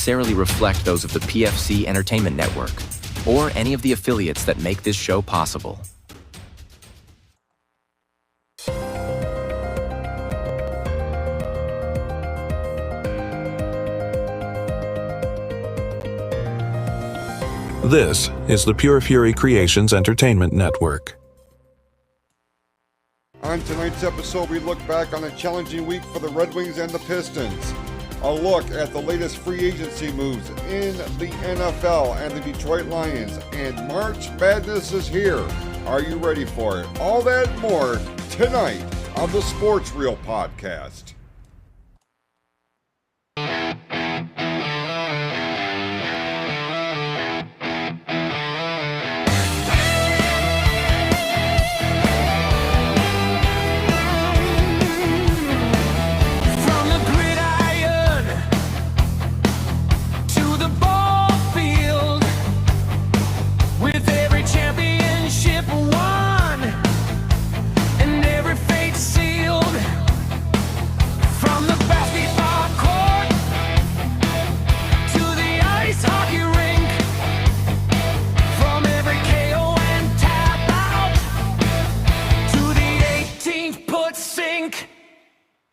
necessarily reflect those of the PFC Entertainment Network or any of the affiliates that make this show possible. This is the Pure Fury Creations Entertainment Network. On tonight's episode, we look back on a challenging week for the Red Wings and the Pistons. A look at the latest free agency moves in the NFL and the Detroit Lions. And March Madness is here. Are you ready for it? All that and more tonight on the Sports Reel Podcast.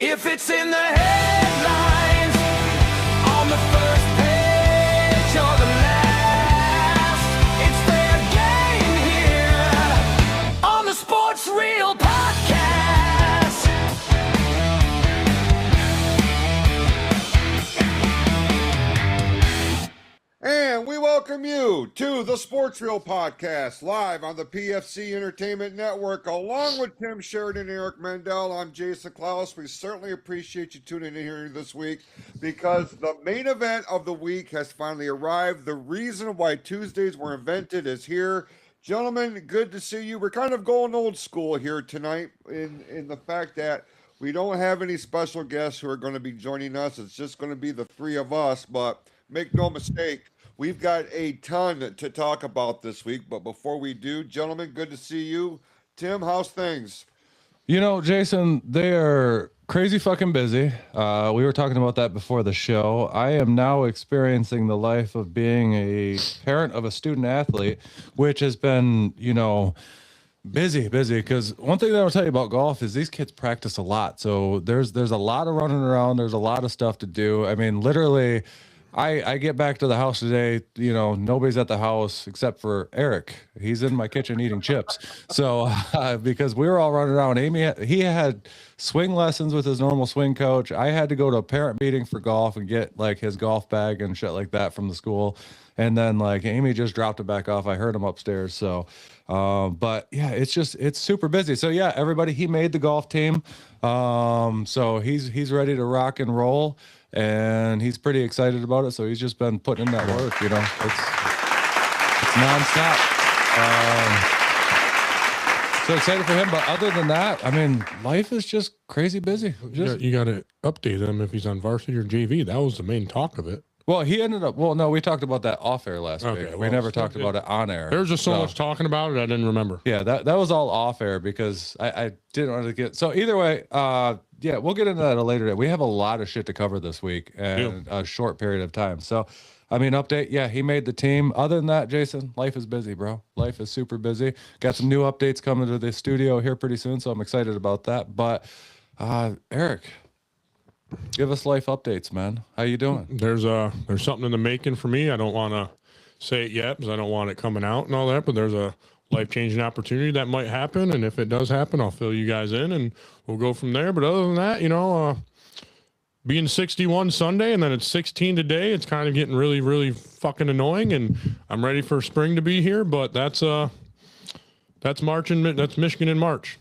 If it's in the headlines, on the first page or the last, it's fair game here on the Sports Reel Podcast. And we welcome you to the Sports Reel Podcast, live on the PFC Entertainment Network, along with Tim Sheridan and Eric Mendal. I'm Jason Clouse. We certainly appreciate you tuning in here this week because the main event of the week has finally arrived. The reason why Tuesdays were invented is here. Gentlemen, good to see you. We're kind of going old school here tonight in the fact that we don't have any special guests who are going to be joining us. It's just going to be the three of us, but make no mistake, we've got a ton to talk about this week, but before we do, gentlemen, good to see you. Tim, how's things? You know, Jason, they are crazy fucking busy. We were talking about that before the show. I am now experiencing the life of being a parent of a student athlete, which has been, busy, because one thing that I'll tell you about golf is these kids practice a lot. So there's a lot of running around. There's a lot of stuff to do. I mean, literally, I get back to the house today, nobody's at the house except for Eric. He's in my kitchen eating chips. So because we were all running around, he had swing lessons with his normal swing coach. I had to go to a parent meeting for golf and get like his golf bag and shit like that from the school. And then like Amy just dropped it back off. I heard him upstairs. So, but yeah, it's super busy. So yeah, everybody, he made the golf team. So he's ready to rock and roll. And he's pretty excited about it, so he's just been putting in that work. It's nonstop. So excited for him. But other than that, I mean, life is just crazy busy. You got to update him if he's on varsity or JV. That was the main talk of it. Well, he ended up. Well, no, we talked about that off air last week. We never talked about it on air. There was just so much talking about it, I didn't remember. Yeah, that was all off air because I didn't want to get. So either way, yeah, we'll get into that at a later date. We have a lot of shit to cover this week and a short period of time. So, I mean, update. Yeah, he made the team. Other than that, Jason, life is busy, bro. Life is super busy. Got some new updates coming to the studio here pretty soon, so I'm excited about that. But Eric, give us life updates, man. How you doing? There's something in the making for me. I don't want to say it yet because I don't want it coming out and all that, but there's a life-changing opportunity that might happen, and if it does happen, I'll fill you guys in, and we'll go from there. But other than that, being 61 Sunday, and then it's 16 today, it's kind of getting really, really fucking annoying, and I'm ready for spring to be here, but that's March, and that's Michigan in March.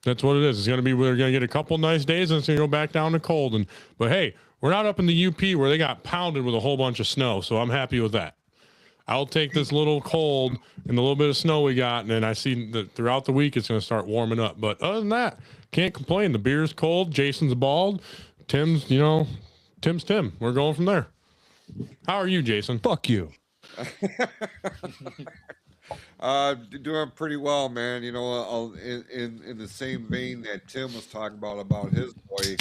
That's what it is. We're going to get a couple nice days, and it's going to go back down to cold. But hey, we're not up in the UP where they got pounded with a whole bunch of snow, so I'm happy with that. I'll take this little cold and the little bit of snow we got, and then I see that throughout the week it's going to start warming up. But other than that, can't complain. The beer's cold. Jason's bald. Tim's Tim. We're going from there. How are you, Jason? Fuck you. Doing pretty well, man. In the same vein that Tim was talking about his boy,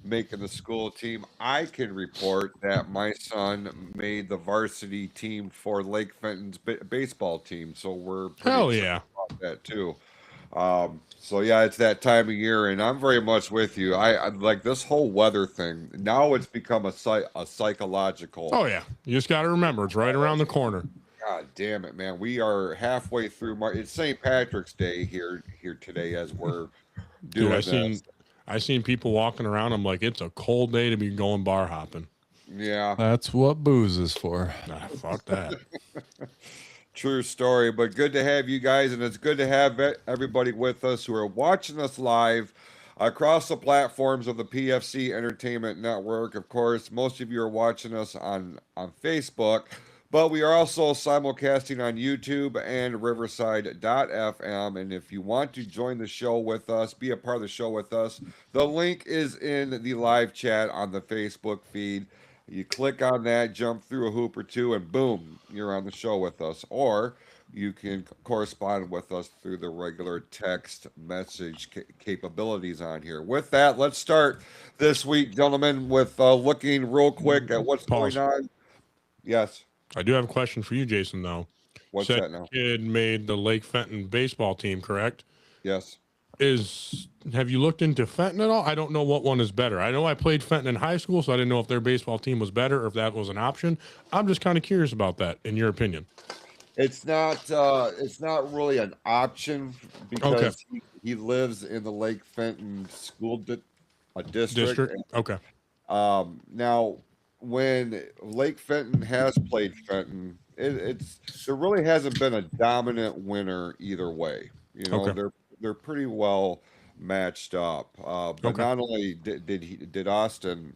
making the school team. I can report that my son made the varsity team for Lake Fenton's baseball team, so we're pretty Hell excited yeah. about that too. So yeah, it's that time of year, and I'm very much with you. I like this whole weather thing. Now it's become a psychological. Oh yeah. You just got to remember it's right around the corner. God damn it, man! We are halfway through March. It's St. Patrick's Day here today as we're Dude, doing this. I seen people walking around. I'm like, it's a cold day to be going bar hopping. Yeah, That's what booze is for. Nah, fuck that. true story. But good to have you guys, and it's good to have everybody with us who are watching us live across the platforms of the PFC Entertainment Network. Of course, most of you are watching us on Facebook. But we are also simulcasting on YouTube and Riverside.fm. And if you want to join the show with us, be a part of the show with us, the link is in the live chat on the Facebook feed. You click on that, jump through a hoop or two, and boom, you're on the show with us. Or you can correspond with us through the regular text message capabilities on here. With that, let's start this week, gentlemen, with looking real quick at what's Pause. going on. Yes. I do have a question for you, Jason, though. What's Said that now? kid made the Lake Fenton baseball team, correct? Yes. Have you looked into Fenton at all? I don't know what one is better. I know I played Fenton in high school, so I didn't know if their baseball team was better or if that was an option. I'm just kind of curious about that, in your opinion. It's not really an option because he lives in the Lake Fenton school district. Okay. Now when Lake Fenton has played Fenton, there really hasn't been a dominant winner either way. You know, Okay. they're pretty well matched up. But Okay. not only did Austin,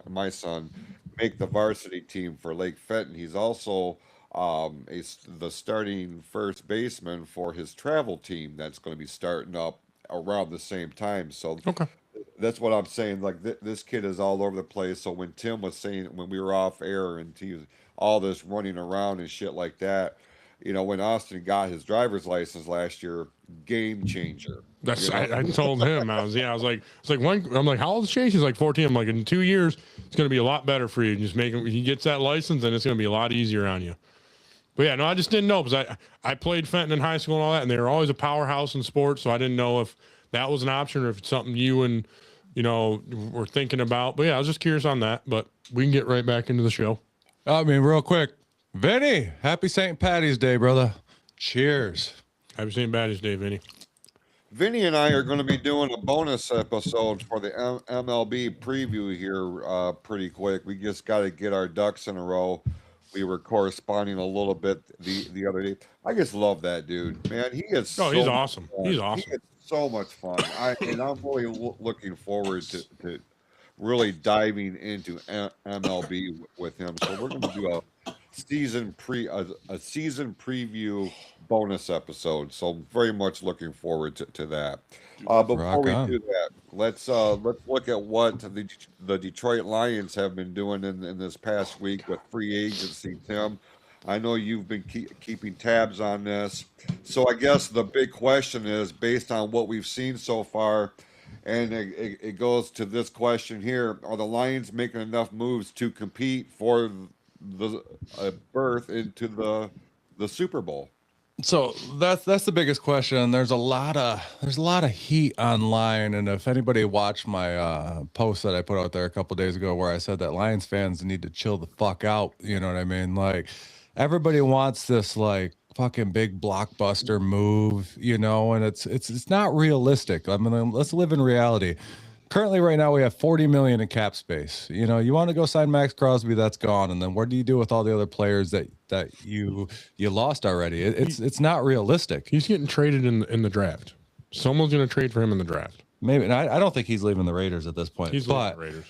my son, make the varsity team for Lake Fenton, he's also the starting first baseman for his travel team that's going to be starting up around the same time. So Okay. that's what I'm saying. Like this kid is all over the place. So when Tim was saying when we were off air and he was all this running around and shit like that, you know, when Austin got his driver's license last year, game changer. That's You know? I told him I was when I'm like, how old is Chase? He's like 14. I'm like, in 2 years, it's gonna be a lot better for you. Just make him he gets that license and it's gonna be a lot easier on you. But yeah, no, I just didn't know because I played Fenton in high school and all that, and they were always a powerhouse in sports, so I didn't know if that was an option or if it's something you and were thinking about. But yeah, I was just curious on that. But we can get right back into the show. I mean, real quick, Vinny, happy St. Patty's Day, brother. Cheers. Happy St. Patty's Day, Vinny. Vinny and I are going to be doing a bonus episode for the MLB preview here pretty quick. We just got to get our ducks in a row. We were corresponding a little bit the other day. I just love that dude, man. He is He's awesome. He's awesome. He is so much fun. And I'm really looking forward to really diving into MLB with him. So we're going to do a season preview bonus episode. So very much looking forward to that. Before we do that, let's look at what the Detroit Lions have been doing in this past week with free agency. Tim, I know you've been keeping tabs on this. So I guess the big question is, based on what we've seen so far, and it goes to this question here: are the Lions making enough moves to compete for the berth into the Super Bowl? So that's the biggest question. There's a lot of heat online, and if anybody watched my post that I put out there a couple days ago where I said that Lions fans need to chill the fuck out, you know what I mean? Like everybody wants this like fucking big blockbuster move, and it's not realistic. I mean, let's live in reality. Currently, right now, we have $40 million in cap space. You want to go sign Max Crosby, that's gone. And then what do you do with all the other players that you lost already? It's not realistic. He's getting traded in the draft. Someone's going to trade for him in the draft. Maybe. And I don't think he's leaving the Raiders at this point. He's leaving the Raiders.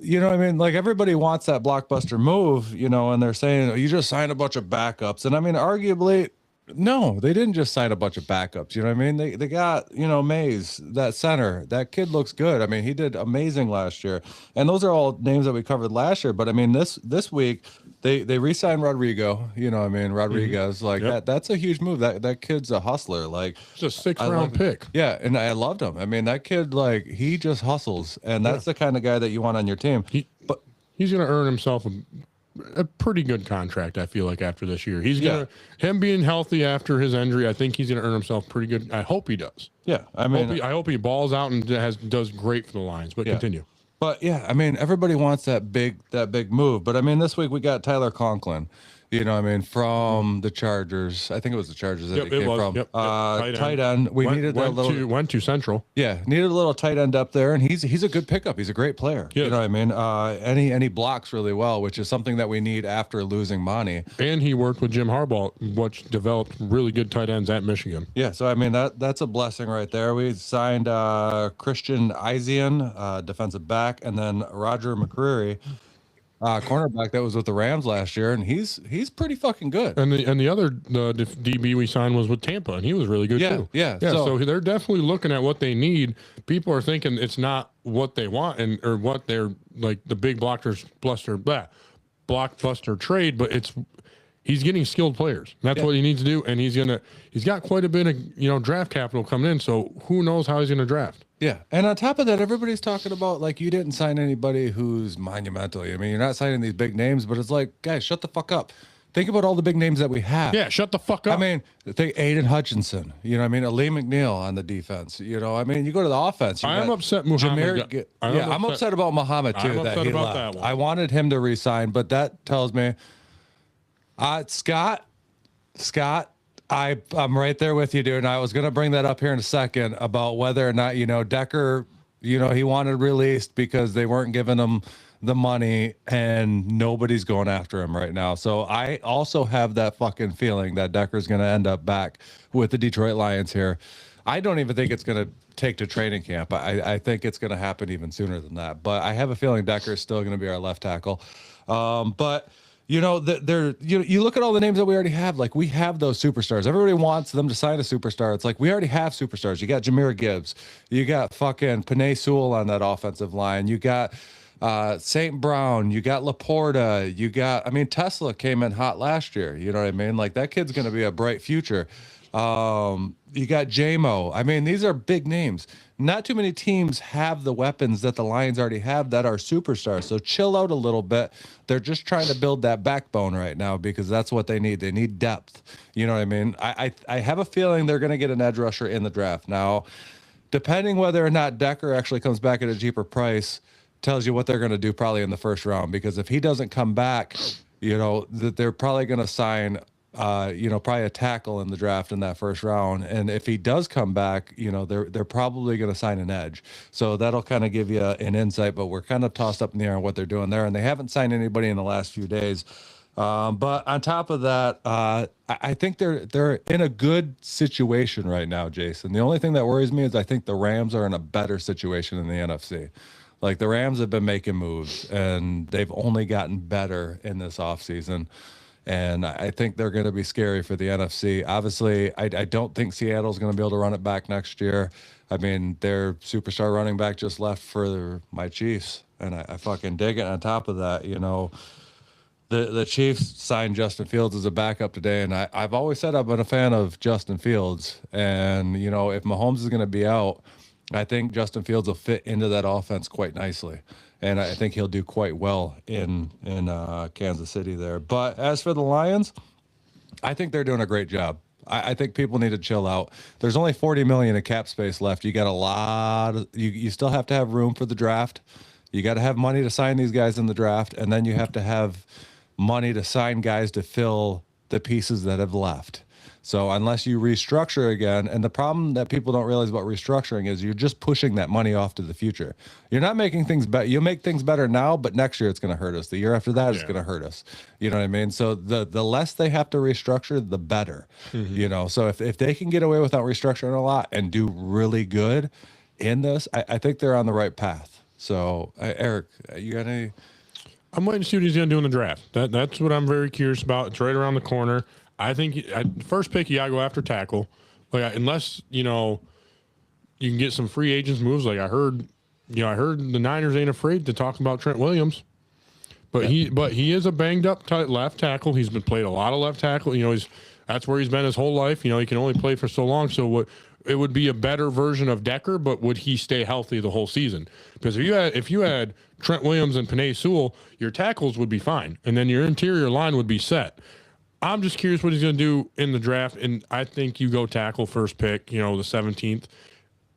You know what I mean? Like everybody wants that blockbuster move, and they're saying you just signed a bunch of backups. And I mean, arguably, No, they didn't just sign a bunch of backups. You know what I mean? They got, Mays, that center. That kid looks good. I mean, he did amazing last year. And those are all names that we covered last year. But I mean, this week they re-signed Rodrigo. You know what I mean? Rodriguez. Like that's a huge move. That kid's a hustler. Like it's a 6th round pick. Yeah, and I loved him. I mean, that kid, like, he just hustles, and that's the kind of guy that you want on your team. But he's gonna earn himself a pretty good contract, I feel like, after this year. He's gonna him being healthy after his injury, I think he's gonna earn himself pretty good. I hope he does. Yeah. I mean, I hope he balls out and does great for the Lions, but continue. But yeah, I mean, everybody wants that big move. But I mean, this week we got Tyler Conklin, from the Chargers. I think it was the Chargers that he came from. Tight end. We needed a little. Went to Central. Yeah, needed a little tight end up there, and he's a good pickup. He's a great player. Yeah. You know what I mean? And he blocks really well, which is something that we need after losing Monty. And he worked with Jim Harbaugh, which developed really good tight ends at Michigan. Yeah, so I mean that's a blessing right there. We signed Christian Isian, defensive back, and then Roger McCreary, cornerback that was with the Rams last year, and he's pretty fucking good. And the other DB we signed was with Tampa, and he was really good too. Yeah. So they're definitely looking at what they need. People are thinking it's not what they want or what they're like the big blockbuster trade, but he's getting skilled players. That's what he needs to do, and he's got quite a bit of draft capital coming in. So who knows how he's gonna draft? Yeah, and on top of that, everybody's talking about, like, you didn't sign anybody who's monumental. I mean, you're not signing these big names, but it's like, guys, shut the fuck up. Think about all the big names that we have. Yeah, shut the fuck up. I mean, think Aiden Hutchinson. You know what I mean? Ali McNeil on the defense. You know, I mean, you go to the offense. I'm upset Muhammad. I'm upset about Muhammad, too, that he left. That one. I wanted him to resign, but that tells me, Scott, I'm right there with you, dude. And I was going to bring that up here in a second about whether or not, Decker, he wanted released because they weren't giving him the money and nobody's going after him right now. So I also have that fucking feeling that Decker's going to end up back with the Detroit Lions here. I don't even think it's going to take to training camp. I think it's going to happen even sooner than that. But I have a feeling Decker is still going to be our left tackle. But you look at all the names that we already have. Like, we have those superstars. Everybody wants them to sign a superstar. It's like, we already have superstars. You got Jameer Gibbs. You got fucking Panay Sewell on that offensive line. You got St. Brown. You got Laporta. Tesla came in hot last year. You know what I mean? Like, that kid's going to be a bright future. You got J-Mo. I mean, these are big names. Not too many teams have the weapons that the Lions already have that are superstars. So chill out a little bit. They're just trying to build that backbone right now because that's what they need. They need depth. You know what I mean? I have a feeling they're going to get an edge rusher in the draft. Now, depending whether or not Decker actually comes back at a cheaper price, tells you what they're going to do probably in the first round. Because if he doesn't come back, that they're probably going to sign probably a tackle in the draft in that first round. And if he does come back, they're probably going to sign an edge. So that'll kind of give you an insight, but we're kind of tossed up in the air on what they're doing there. And they haven't signed anybody in the last few days. But on top of that, I think they're in a good situation right now, Jason. The only thing that worries me is I think the Rams are in a better situation in the NFC. Like, the Rams have been making moves and they've only gotten better in this offseason. And I think they're going to be scary for the NFC. Obviously, I don't think Seattle's going to be able to run it back next year. I mean, their superstar running back just left for my Chiefs, and I fucking dig it. On top of that, the Chiefs signed Justin Fields as a backup today, and I've always said I've been a fan of Justin Fields. And, if Mahomes is going to be out, I think Justin Fields will fit into that offense quite nicely. And I think he'll do quite well in Kansas City there. But as for the Lions, I think they're doing a great job. I think people need to chill out. There's only $40 million in cap space left. You got a lot of, you still have to have room for the draft. You got to have money to sign these guys in the draft, and then you have to have money to sign guys to fill the pieces that have left. So unless you restructure again, and the problem that people don't realize about restructuring is you're just pushing that money off to the future. You're not making things better. You make things better now, but next year it's going to hurt us. The year after that, it's going to hurt us. You know what I mean? So the less they have to restructure, the better. Mm-hmm. So if they can get away without restructuring a lot and do really good in this, I think they're on the right path. So Eric, you got any? I'm waiting to see what he's going to do in the draft. That's what I'm very curious about. It's right around the corner. I think first pick, you got to go after tackle. Like, unless, you can get some free agents moves. Like I heard the Niners ain't afraid to talk about Trent Williams. But he is a banged up left tackle. He's been played a lot of left tackle. That's where he's been his whole life. He can only play for so long. So it would be a better version of Decker, but would he stay healthy the whole season? Because if you had Trent Williams and Penei Sewell, your tackles would be fine, and then your interior line would be set. I'm just curious what he's going to do in the draft, and I think you go tackle first pick, the 17th,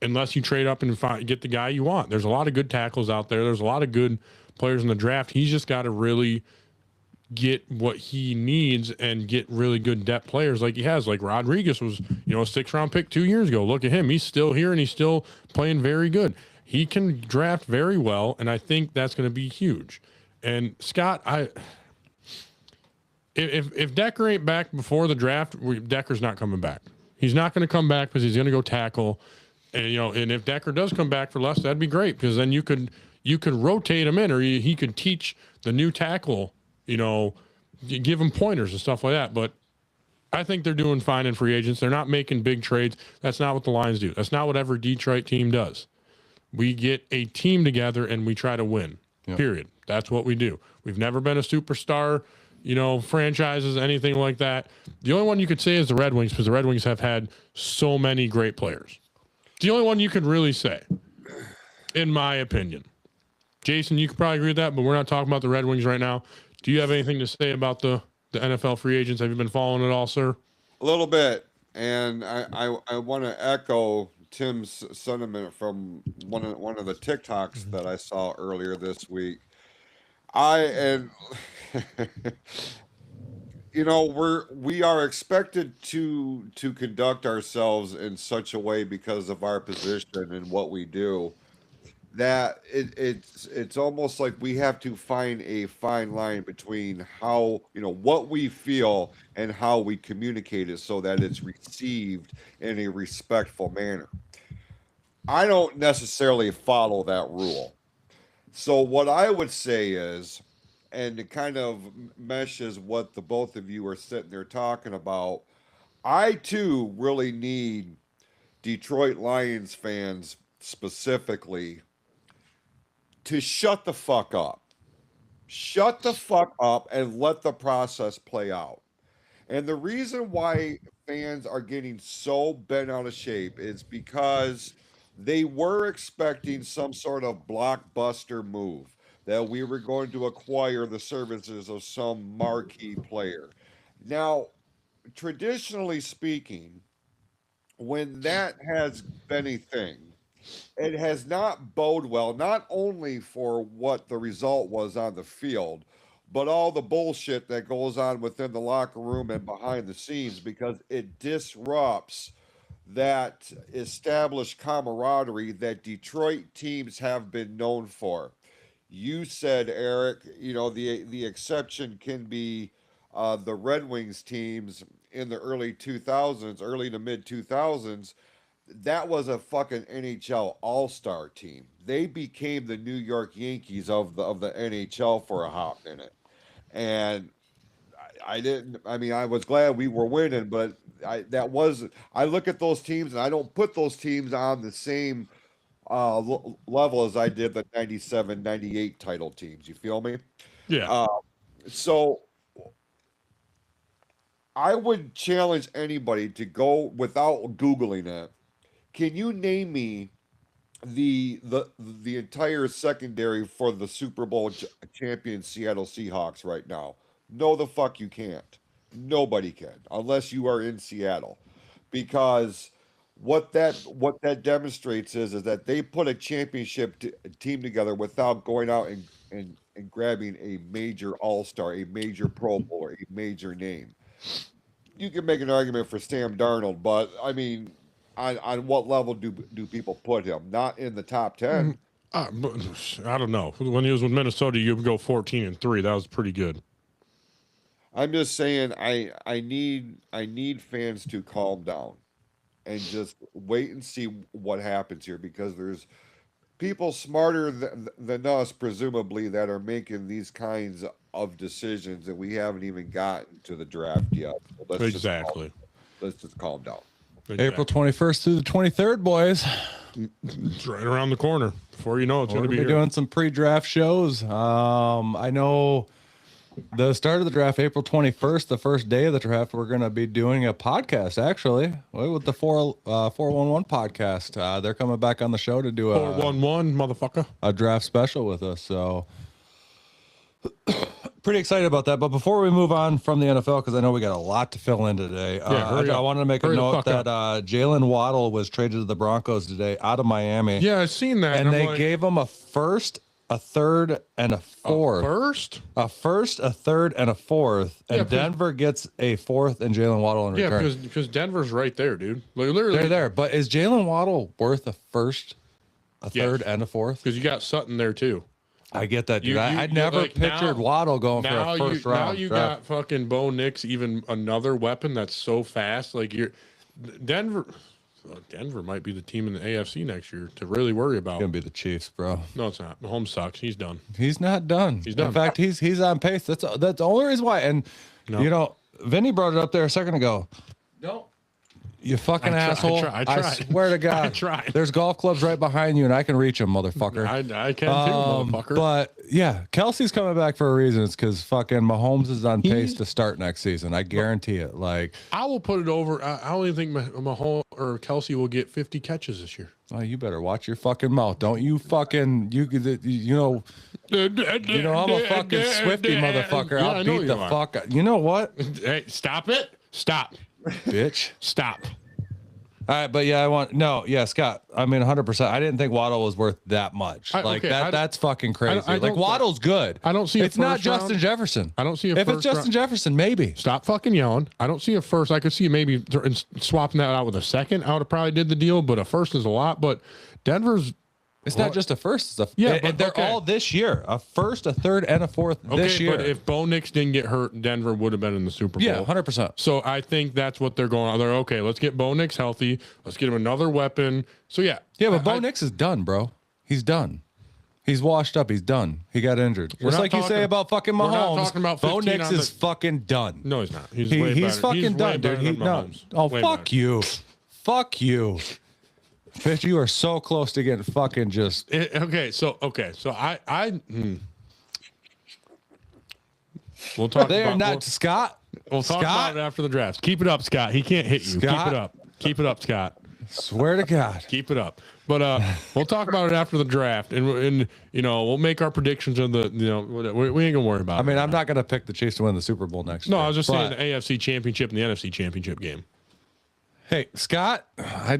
unless you trade up and get the guy you want. There's a lot of good tackles out there. There's a lot of good players in the draft. He's just got to really get what he needs and get really good depth players like he has. Like Rodriguez was, a 6th round pick 2 years ago. Look at him. He's still here and he's still playing very good. He can draft very well, and I think that's going to be huge. And Scott, if Decker ain't back before the draft, Decker's not coming back. He's not going to come back because he's going to go tackle. And and if Decker does come back for less, that'd be great, because then you could rotate him in, or he could teach the new tackle, give him pointers and stuff like that. But I think they're doing fine in free agents. They're not making big trades. That's not what the Lions do. That's not what every Detroit team does. We get a team together and we try to win, period. That's what we do. We've never been a superstar, franchises, anything like that. The only one you could say is the Red Wings, because the Red Wings have had so many great players. The only one you could really say, in my opinion. Jason, you could probably agree with that, but we're not talking about the Red Wings right now. Do you have anything to say about the NFL free agents? Have you been following it all, sir? A little bit, and I want to echo Tim's sentiment from one of the TikToks that I saw earlier this week. We are expected to conduct ourselves in such a way because of our position and what we do, that it's almost like we have to find a fine line between how, what we feel and how we communicate it so that it's received in a respectful manner. I don't necessarily follow that rule. So what I would say is, and it kind of meshes what the both of you are sitting there talking about, I too really need Detroit Lions fans specifically to shut the fuck up. Shut the fuck up and let the process play out. And the reason why fans are getting so bent out of shape is because they were expecting some sort of blockbuster move, that we were going to acquire the services of some marquee player. Now, traditionally speaking, when that has been a thing, it has not bode well, not only for what the result was on the field, but all the bullshit that goes on within the locker room and behind the scenes, because it disrupts that established camaraderie that Detroit teams have been known for. You said, Eric, the exception can be the Red Wings teams in the early 2000s, early to mid 2000s. That was a fucking NHL All-Star team. They became the New York Yankees of the NHL for a hot minute. And I was glad we were winning, but I look at those teams and I don't put those teams on the same level as I did the 97, 98 title teams. You feel me? Yeah. So I would challenge anybody to go without Googling it. Can you name me the entire secondary for the Super Bowl champion Seattle Seahawks right now? No, the fuck you can't. Nobody can, unless you are in Seattle, because what that demonstrates is that they put a championship team together without going out and grabbing a major all-star, a major Pro Bowler, a major name. You can make an argument for Sam Darnold, but I mean, on what level do people put him? Not in the top 10. I don't know. When he was with Minnesota, you would go 14-3. That was pretty good. I'm just saying, I need fans to calm down and just wait and see what happens here, because people smarter than us, presumably, that are making these kinds of decisions, and we haven't even gotten to the draft yet. So let's just calm down. Exactly. April 21st through the 23rd, boys. It's right around the corner. Before you know, it's We're going to be here. doing some pre-draft shows. I know the start of the draft, April 21st, the first day of the draft, we're going to be doing a podcast, actually, with the 411 podcast. They're coming back on the show to do 411, motherfucker. a draft special with us. So pretty excited about that. But before we move on from the NFL, because I know we got a lot to fill in today, I wanted to make a note that Jalen Waddle was traded to the Broncos today out of Miami. Yeah, I've seen that. And they gave him a first, a third, and a fourth. A first, a third, and a fourth. And Denver gets a fourth and Jalen Waddle in return. Yeah, because Denver's right there, dude. Like, literally. They're there. But is Jalen Waddle worth a first, a third, and a fourth? Because you got Sutton there, too. I get that, dude. I never pictured Waddle going for a first round. Now you got fucking Bo Nix, even another weapon that's so fast. Like, Denver might be the team in the AFC next year to really worry about. It's gonna be the Chiefs, bro. No, it's not. Mahomes sucks. He's done. He's not done. He's done. In fact, he's on pace. That's the only reason why. And you know, Vinny brought it up there a second ago. Don't. You fucking asshole. I tried. I swear to God. I tried. There's golf clubs right behind you, and I can reach them, motherfucker. I can too, motherfucker. But yeah, Kelsey's coming back for a reason. It's because fucking Mahomes is on pace to start next season. I guarantee it. Like, I will put it over. I don't even think Mahomes or Kelsey will get 50 catches this year. Oh, you better watch your fucking mouth. Don't you fucking you know I'm a fucking Swifty motherfucker. I'll beat the fuck out. You know what? Hey, stop it. Stop. Bitch. Stop. All right, but yeah, Scott. I mean, 100%. I didn't think Waddle was worth that much. That's fucking crazy. Like, Waddle's good. I don't see. It's not Justin Jefferson. I don't see if it's Justin Jefferson, maybe. Stop fucking yelling. I don't see a first. I could see maybe swapping that out with a second. I would have probably did the deal, but a first is a lot. But Denver's. It's not just a first. But they're all this year. A first, a third, and a fourth this year. But if Bo Nix didn't get hurt, Denver would have been in the Super Bowl. Yeah, 100%. So I think that's what they're going on. They're okay. Let's get Bo Nix healthy. Let's get him another weapon. So yeah. Yeah, but Bo Nix is done, bro. He's done. He's washed up. He's done. He got injured. Just like you say about fucking Mahomes. We're not talking about Bo Nix is fucking done. No, he's not. He's fucking done, dude. Oh, fuck you. Fuck you. Bitch, you are so close to getting fucking just. So I we'll talk. They are not Scott. We'll talk about it after the draft. Keep it up, Scott. He can't hit you. Scott? Keep it up. Keep it up, Scott. Swear to God. Keep it up. But we'll talk about it after the draft, and we'll make our predictions of the we ain't gonna worry about it. I mean, I'm not gonna pick the Chiefs to win the Super Bowl next year. No, I was just saying the AFC Championship and the NFC Championship game. Hey, Scott, I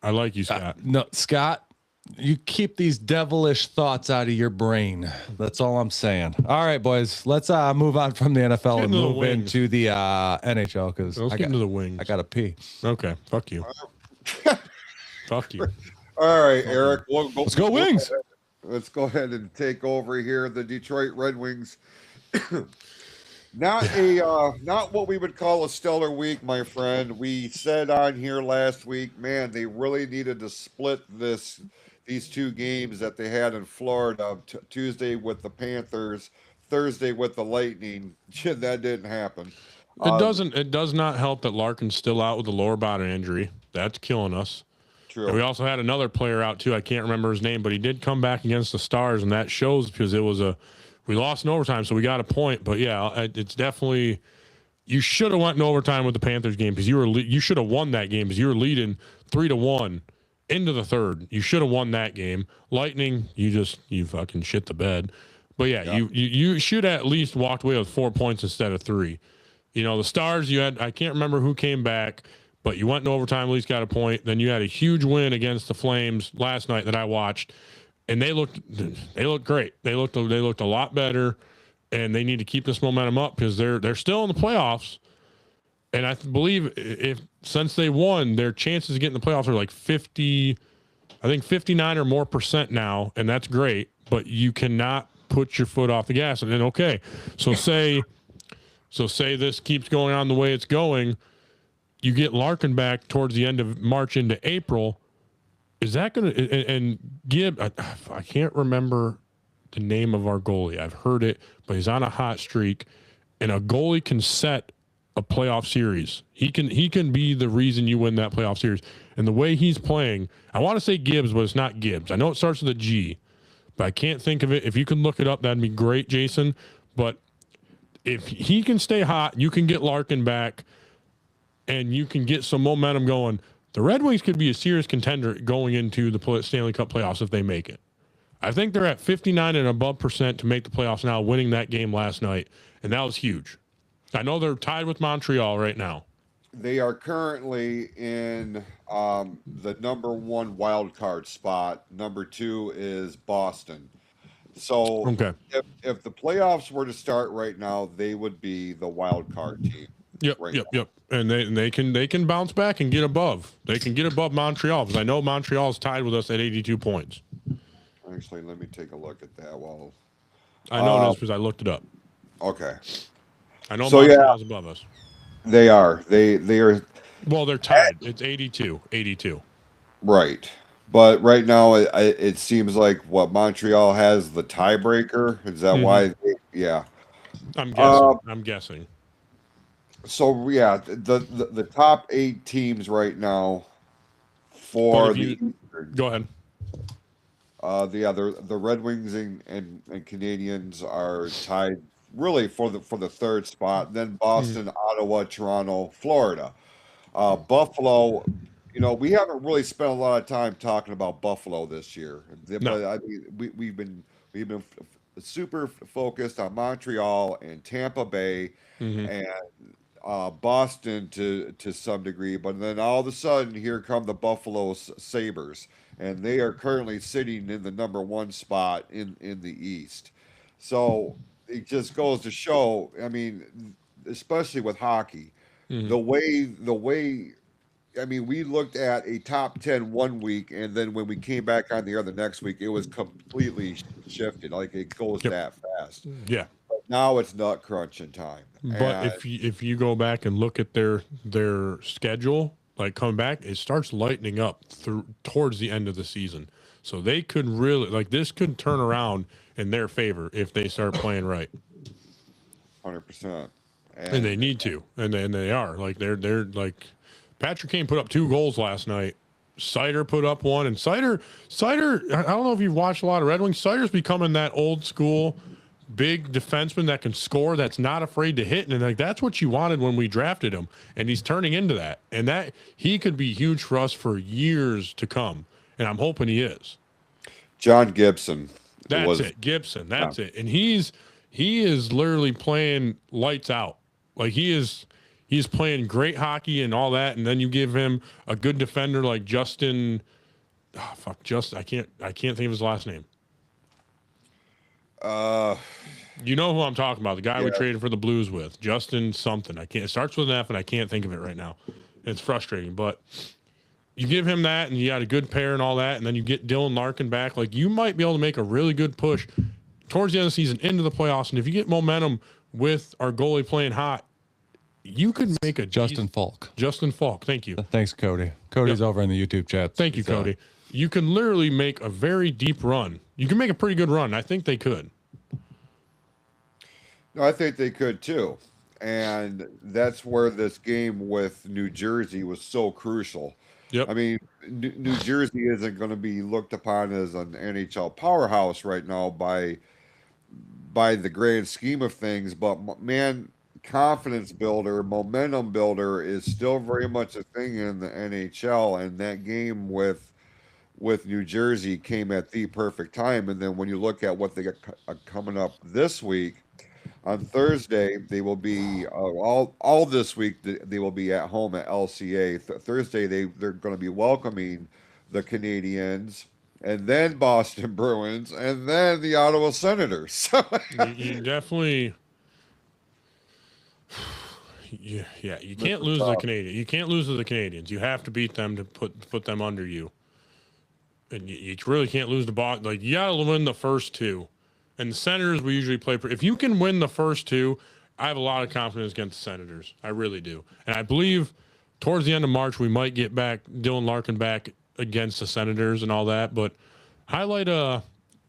like you, Scott. No, Scott, you keep these devilish thoughts out of your brain. That's all I'm saying. All right, boys, let's move on from the NFL and move into the NHL because let's get into the wings. I got to pee. Okay, fuck you. Fuck you. All right, Eric. Let's go Wings. Let's go ahead and take over here. The Detroit Red Wings. Not what we would call a stellar week, my friend. We said on here last week, man, they really needed to split these two games that they had in Florida, Tuesday with the Panthers, Thursday with the Lightning. That didn't happen. It does not help that Larkin's still out with a lower body injury. That's killing us. True. And we also had another player out too. I can't remember his name, but he did come back against the Stars, and that shows because we lost in overtime, so we got a point. But yeah, it's definitely you should have went in overtime with the Panthers game because you should have won that game because you were leading 3-1 into the third. You should have won that game. Lightning, you fucking shit the bed. But yeah. You should have at least walked away with 4 points instead of 3. The Stars, I can't remember who came back, but you went in overtime, at least got a point. Then you had a huge win against the Flames last night that I watched. And they looked great. They looked a lot better, and they need to keep this momentum up because they're still in the playoffs. And I believe since they won, their chances of getting the playoffs are like 59 or more % now, and that's great. But you cannot put your foot off the gas. And then say this keeps going on the way it's going, you get Larkin back towards the end of March into April. Is that going to, and Gibb, I can't remember the name of our goalie. I've heard it, but he's on a hot streak, and a goalie can set a playoff series. He can be the reason you win that playoff series. And the way he's playing, I want to say Gibbs, but it's not Gibbs. I know it starts with a G, but I can't think of it. If you can look it up, that'd be great, Jason. But if he can stay hot, you can get Larkin back, and you can get some momentum going. The Red Wings could be a serious contender going into the Stanley Cup playoffs if they make it. I think they're at 59 and above % to make the playoffs now, winning that game last night, and that was huge. I know they're tied with Montreal right now. They are currently in the number 1 wild card spot. Number 2 is Boston. So Okay. if the playoffs were to start right now, they would be the wild card team. Yep, right yep, now. yep. And they can bounce back and get above. They can get above Montreal, because I know Montreal is tied with us at 82 points. Actually, let me take a look at that. Well, I know this because I looked it up. okay. I know So, Montreal's above us. They are. They are. Well, they're tied. It's 82. Right. But right now, it seems like Montreal has the tiebreaker. Is that why? Yeah. I'm guessing. So yeah, the top 8 teams right now for Go ahead. The Red Wings and Canadians are tied really for the third spot. Then Boston, Ottawa, Toronto, Florida, Buffalo. We haven't really spent a lot of time talking about Buffalo this year. No. But I mean, we've been super focused on Montreal and Tampa Bay and Boston to some degree. But then all of a sudden, here come the Buffalo Sabres, and they are currently sitting in the number 1 spot in the East. So it just goes to show. I mean, especially with hockey, the way. I mean, we looked at a top 10 one week, and then when we came back on the air the next week, it was completely shifted. Like, it goes that fast. Yeah. But now it's nut crunching time. But if you go back and look at their schedule, like coming back, it starts lightening up towards the end of the season. So they could really, this could turn around in their favor if they start playing right. 100%. And they need to, and they are. They're like. Patrick Kane put up 2 goals last night. Sider put up 1, and Sider. I don't know if you've watched a lot of Red Wings. Sider's becoming that old school, big defenseman that can score, that's not afraid to hit, and that's what you wanted when we drafted him. And he's turning into that, and that he could be huge for us for years to come. And I'm hoping he is. John Gibson. That's it, Gibson. That's it, and he is literally playing lights out. He's playing great hockey and all that, and then you give him a good defender like Justin. Oh, fuck, I can't think of his last name. You know who I'm talking about? The guy we traded for the Blues with, Justin something. It starts with an F, and I can't think of it right now. It's frustrating, but you give him that, and you got a good pair and all that, and then you get Dylan Larkin back. You might be able to make a really good push towards the end of the season into the playoffs, and if you get momentum with our goalie playing hot, you could make a Justin Falk. Thank you. Thanks, Cody. Cody's over in the YouTube chat. Thank you, Cody. You can literally make a very deep run. You can make a pretty good run. I think they could. No, I think they could too. And that's where this game with New Jersey was so crucial. Yep. I mean, New Jersey isn't going to be looked upon as an NHL powerhouse right now by the grand scheme of things, but man, confidence builder, momentum builder is still very much a thing in the NHL, and that game with New Jersey came at the perfect time. And then when you look at what they got coming up this week, on Thursday they will be all this week they will be at home at LCA. Thursday they're going to be welcoming the Canadiens, and then Boston Bruins, and then the Ottawa Senators. You definitely. Yeah, you can't lose to the Canadians. You can't lose to the Canadians. You have to beat them to put them under you. And you really can't lose the Boston. You got to win the first 2. And the Senators, we usually play. If you can win the first 2, I have a lot of confidence against the Senators. I really do. And I believe towards the end of March, we might get back Dylan Larkin back against the Senators and all that. But highlight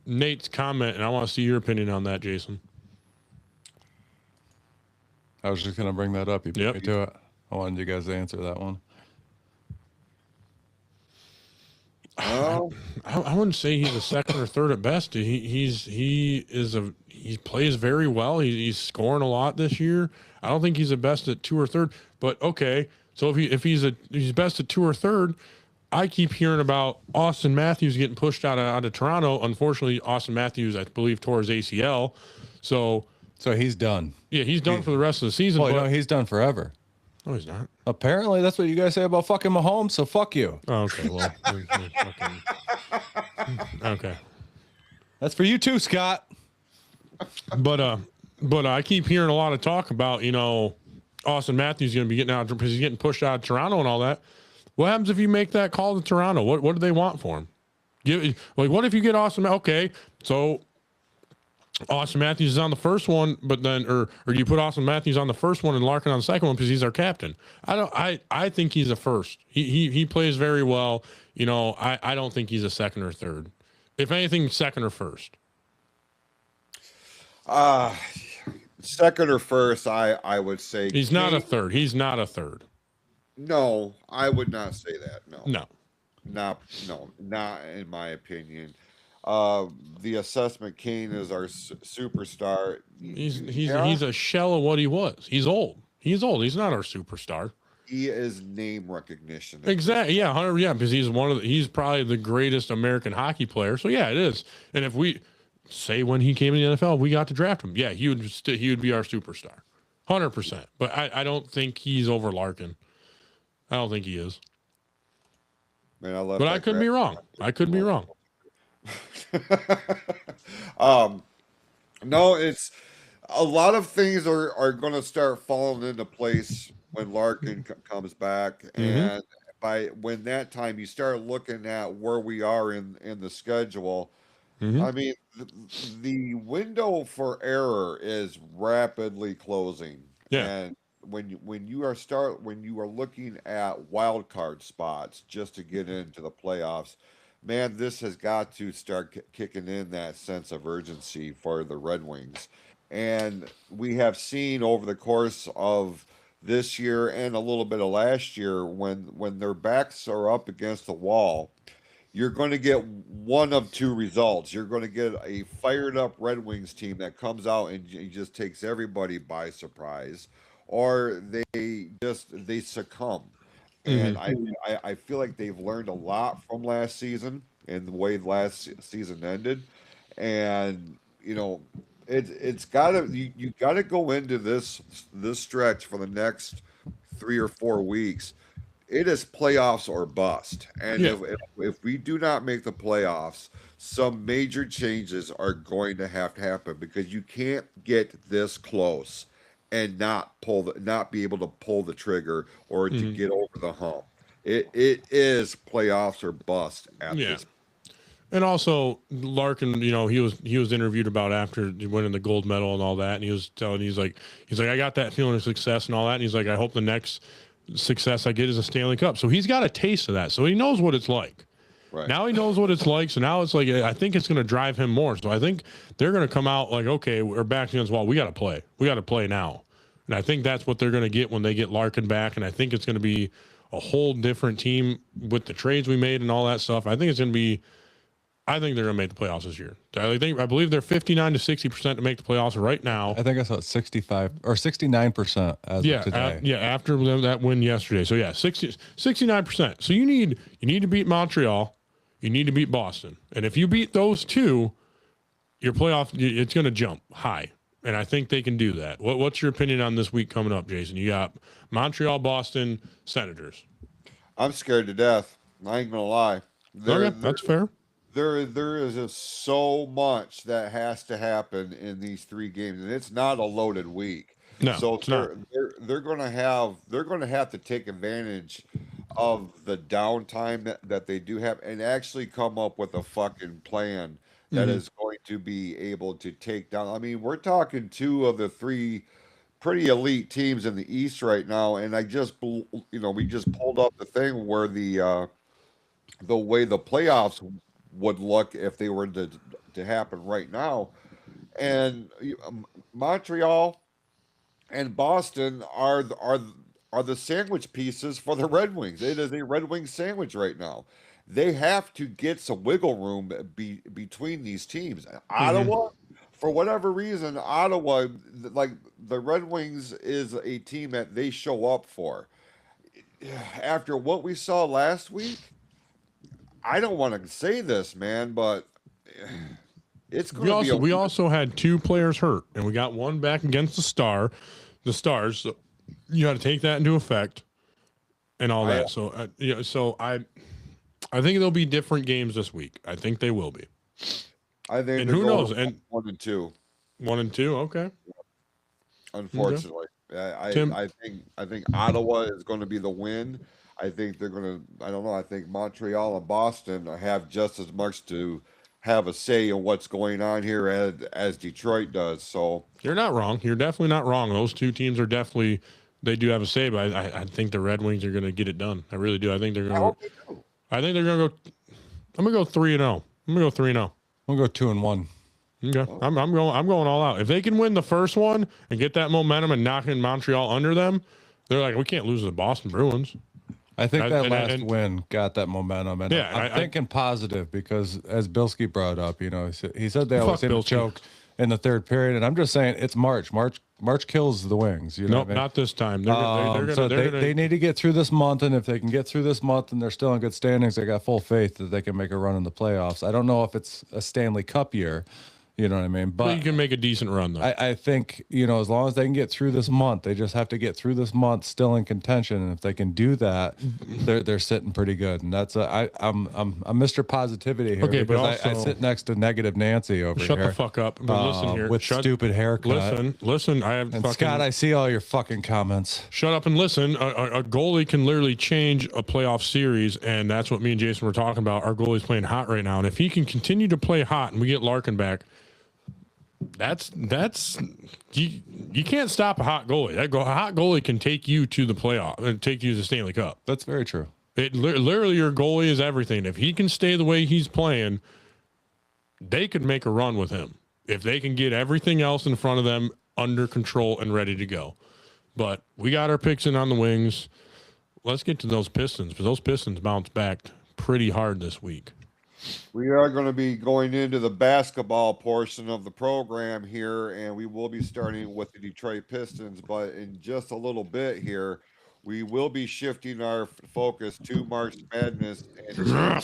Nate's comment, and I want to see your opinion on that, Jason. I was just going to bring that up. You beat me to it. I wanted you guys to answer that one. I wouldn't say he's a second or third at best. He plays very well. He's scoring a lot this year. I don't think he's the best at 2 or third. But okay, so if he's best at 2 or third, I keep hearing about Austin Matthews getting pushed out of Toronto. Unfortunately, Austin Matthews, I believe, tore his ACL. So he's done. Yeah, he's done for the rest of the season. Well, no, he's done forever. No, he's not. Apparently, that's what you guys say about fucking Mahomes, so fuck you. Oh, okay, well. Okay. That's for you too, Scott. But I keep hearing a lot of talk about, Austin Matthews going to be getting out because he's getting pushed out of Toronto and all that. What happens if you make that call to Toronto? What do they want for him? What if you get Austin? Okay, so Austin Matthews is on the first one, but then, or you put Austin Matthews on the first one and Larkin on the second one because he's our captain. I think he's a first. He plays very well. I don't think he's a second or third. If anything, second or first. Second or first, I would say he's not a third. He's not a third. No, I would not say that. No, not in my opinion. The assessment, Kane is our superstar. He's a shell of what he was. He's old. He's not our superstar. He is name recognition. Exactly. Yeah, 100. Yeah, because he's probably the greatest American hockey player. So yeah, it is. And if we say when he came in the NFL, we got to draft him. Yeah, he would be our superstar, 100%. But I don't think he's over Larkin. I don't think he is. Man, but I could be wrong. I could be wrong. No, it's a lot of things are going to start falling into place when Larkin comes back, and by when that time you start looking at where we are in the schedule. I mean, the window for error is rapidly closing. Yeah. And when you are looking at wild card spots just to get into the playoffs, man, this has got to start kicking in that sense of urgency for the Red Wings. And we have seen over the course of this year and a little bit of last year, when their backs are up against the wall, you're going to get one of two results. You're going to get a fired up Red Wings team that comes out and just takes everybody by surprise, or they succumb. And I feel like they've learned a lot from last season and the way last season ended. And it's gotta you gotta go into this stretch for the next 3 or 4 weeks. It is playoffs or bust. And if we do not make the playoffs, some major changes are going to have to happen, because you can't get this close and not be able to pull the trigger or to get over the hump. It is playoffs or bust at this. And also Larkin, he was interviewed about after winning the gold medal and all that, and he was telling, he's like I got that feeling of success and all that, and he's like, I hope the next success I get is a Stanley Cup. So he's got a taste of that, so he knows what it's like. Right. Now he knows what it's like, so now it's like, I think it's going to drive him more. So I think they're going to come out like, okay, we're back against the wall. We got to play now. And I think that's what they're going to get when they get Larkin back. And I think it's going to be a whole different team with the trades we made and all that stuff. I think they're going to make the playoffs this year. I believe they're 59 to 60% to make the playoffs right now. I think I saw 65 or 69% as of today. After that win yesterday. So 69%. So you need to beat Montreal. You need to beat Boston. And if you beat those two, your playoff, it's going to jump high. And I think they can do that. What's your opinion on this week coming up, Jason? You got Montreal, Boston, Senators. I'm scared to death. I ain't gonna lie. That's fair. There is just so much that has to happen in these 3 games, and it's not a loaded week. No, so they're gonna have to take advantage of the downtime that they do have, and actually come up with a fucking plan that is going to be able to take down. I mean, we're talking 2 of the 3 pretty elite teams in the East right now, and we just pulled up the thing where the the way the playoffs would look if they were to happen right now. And Montreal and Boston are the sandwich pieces for the Red Wings. It is a Red Wing sandwich right now. They have to get some wiggle room between these teams. Ottawa, for whatever reason, Ottawa, like the Red Wings, is a team that they show up for. After what we saw last week, I don't want to say this, man, but it's going to be We also had 2 players hurt, and we got one back against the Stars. So you got to take that into effect and all that. So I think there'll be different games this week. I think they will be. I think. And who knows? And 1 and 2. 1 and 2. Okay. Unfortunately, I think Ottawa is going to be the win. I think they're going to. I don't know. I think Montreal and Boston have just as much to have a say in what's going on here as Detroit does. So you're not wrong. You're definitely not wrong. Those 2 teams are definitely, they do have a say, but I think the Red Wings are going to get it done. I really do. I think they're going to. I think they're going to go. I'm going to go 3-0. I'm going to go 3-0. We'll go 2-1. Okay. I'm going all out. If they can win the first one and get that momentum and knocking Montreal under them, they're like, we can't lose to the Boston Bruins. I think that last win got that momentum, and yeah, I'm thinking positive because, as Bilski brought up, he said they always seem to choke in the third period, and I'm just saying it's March. March kills the Wings. Nope, not this time. They need to get through this month, and if they can get through this month and they're still in good standings, they got full faith that they can make a run in the playoffs. I don't know if it's a Stanley Cup year. You know what I mean? But you can make a decent run, though. I think, as long as they can get through this month, they just have to get through this month still in contention. And if they can do that, they're sitting pretty good. And that's I'm Mr. Positivity here. Okay, because but also, I sit next to negative Nancy over here. Shut the fuck up. But listen here. With stupid haircut. Listen. I have and Scott, I see all your fucking comments. Shut up and listen. A goalie can literally change a playoff series, and that's what me and Jason were talking about. Our goalie's playing hot right now. And if he can continue to play hot and we get Larkin back, that's you can't stop a hot goalie. A hot goalie can take you to the playoff and take you to the Stanley Cup. That's very true. Literally, your goalie is everything. If he can stay the way he's playing, they could make a run with him if they can get everything else in front of them under control and ready to go. But we got our picks in on the Wings. Let's get to those Pistons, because those Pistons bounced back pretty hard this week. We are going to be going into the basketball portion of the program here, and we will be starting with the Detroit Pistons. But in just a little bit here, we will be shifting our focus to March Madness, and Eric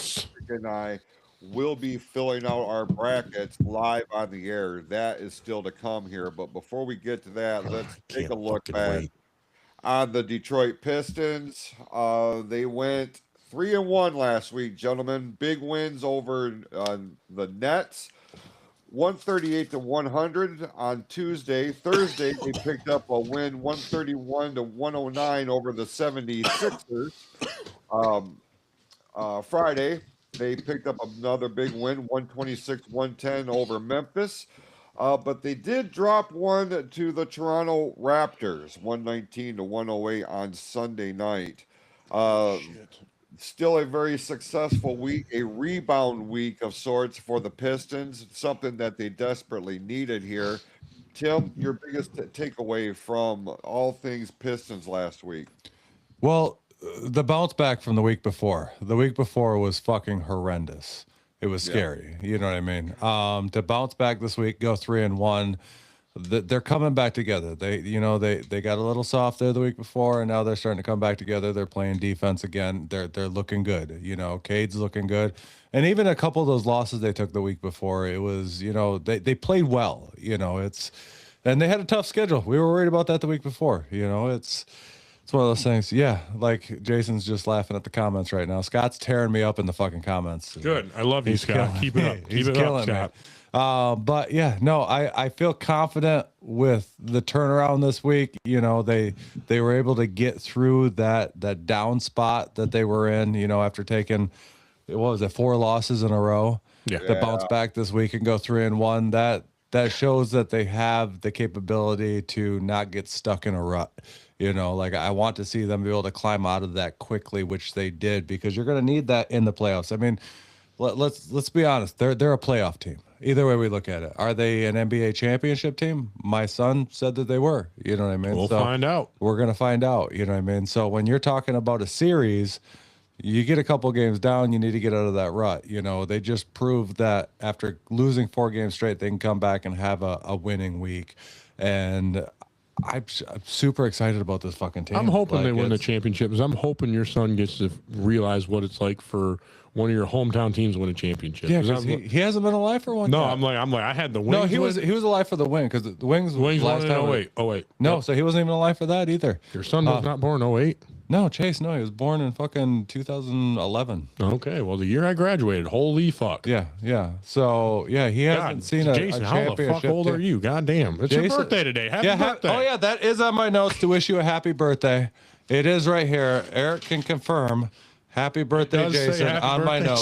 and I will be filling out our brackets live on the air. That is still to come here. But before we get to that, let's take a look back on the Detroit Pistons. They went 3-1 last week, gentlemen. Big wins over the Nets, 138-100 on Tuesday. Thursday, they picked up a win, 131-109 over the 76ers. Friday, they picked up another big win, 126-110 over Memphis. But they did drop one to the Toronto Raptors, 119-108 on Sunday night. Still a very successful week, a rebound week of sorts for the Pistons, something that they desperately needed here. Tim, your biggest takeaway from all things Pistons last week? Well, the bounce back from the week before. The week before was fucking horrendous. It was scary. You know what I mean? To bounce back this week, go 3-1. They're coming back together. They got a little soft there the week before, and now they're starting to come back together. They're playing defense again. They're looking good. Cade's looking good, and even a couple of those losses they took the week before, it was they played well. And they had a tough schedule. We were worried about that the week before. It's one of those things. Yeah, like Jason's just laughing at the comments right now. Scott's tearing me up in the fucking comments. Good. I love you, Scott. Keep it up. Keep it up, Scott. But yeah, no, I feel confident with the turnaround this week. They were able to get through that down spot that they were in, after taking, 4 losses in a row. Yeah. To bounce back this week and go 3-1. that shows that they have the capability to not get stuck in a rut. You know, like I want to see them be able to climb out of that quickly, which they did, because you're going to need that in the playoffs. I mean, let's be honest. They're a playoff team. Either way we look at it. Are they an NBA championship team? My son said that they were. You know what I mean? We'll find out. We're going to find out. You know what I mean? So when you're talking about a series, you get a couple games down, you need to get out of that rut. You know, they just proved that after losing 4 games straight, they can come back and have a winning week. And I'm super excited about this fucking team. I'm hoping they win the championship. I'm hoping your son gets to realize what it's like for one of your hometown teams win a championship. Yeah, because he hasn't been alive for one. No, yet. I'm like, I had the Wings. No, he was alive for the win, because the Wings last last time. time. Oh wait. No, so he wasn't even alive for that either. Your son was not born 08? No, Chase, no, he was born in fucking 2011. Okay, well, the year I graduated. Holy fuck. Yeah. So, yeah, he hasn't seen a Jason, how the championship fuck old team. are you? God damn. It's your Jason- birthday today. Happy birthday. Oh, yeah, that is on my notes to wish you a happy birthday. It is right here. Eric can confirm. Happy birthday, does say Jason, happy on my birthday.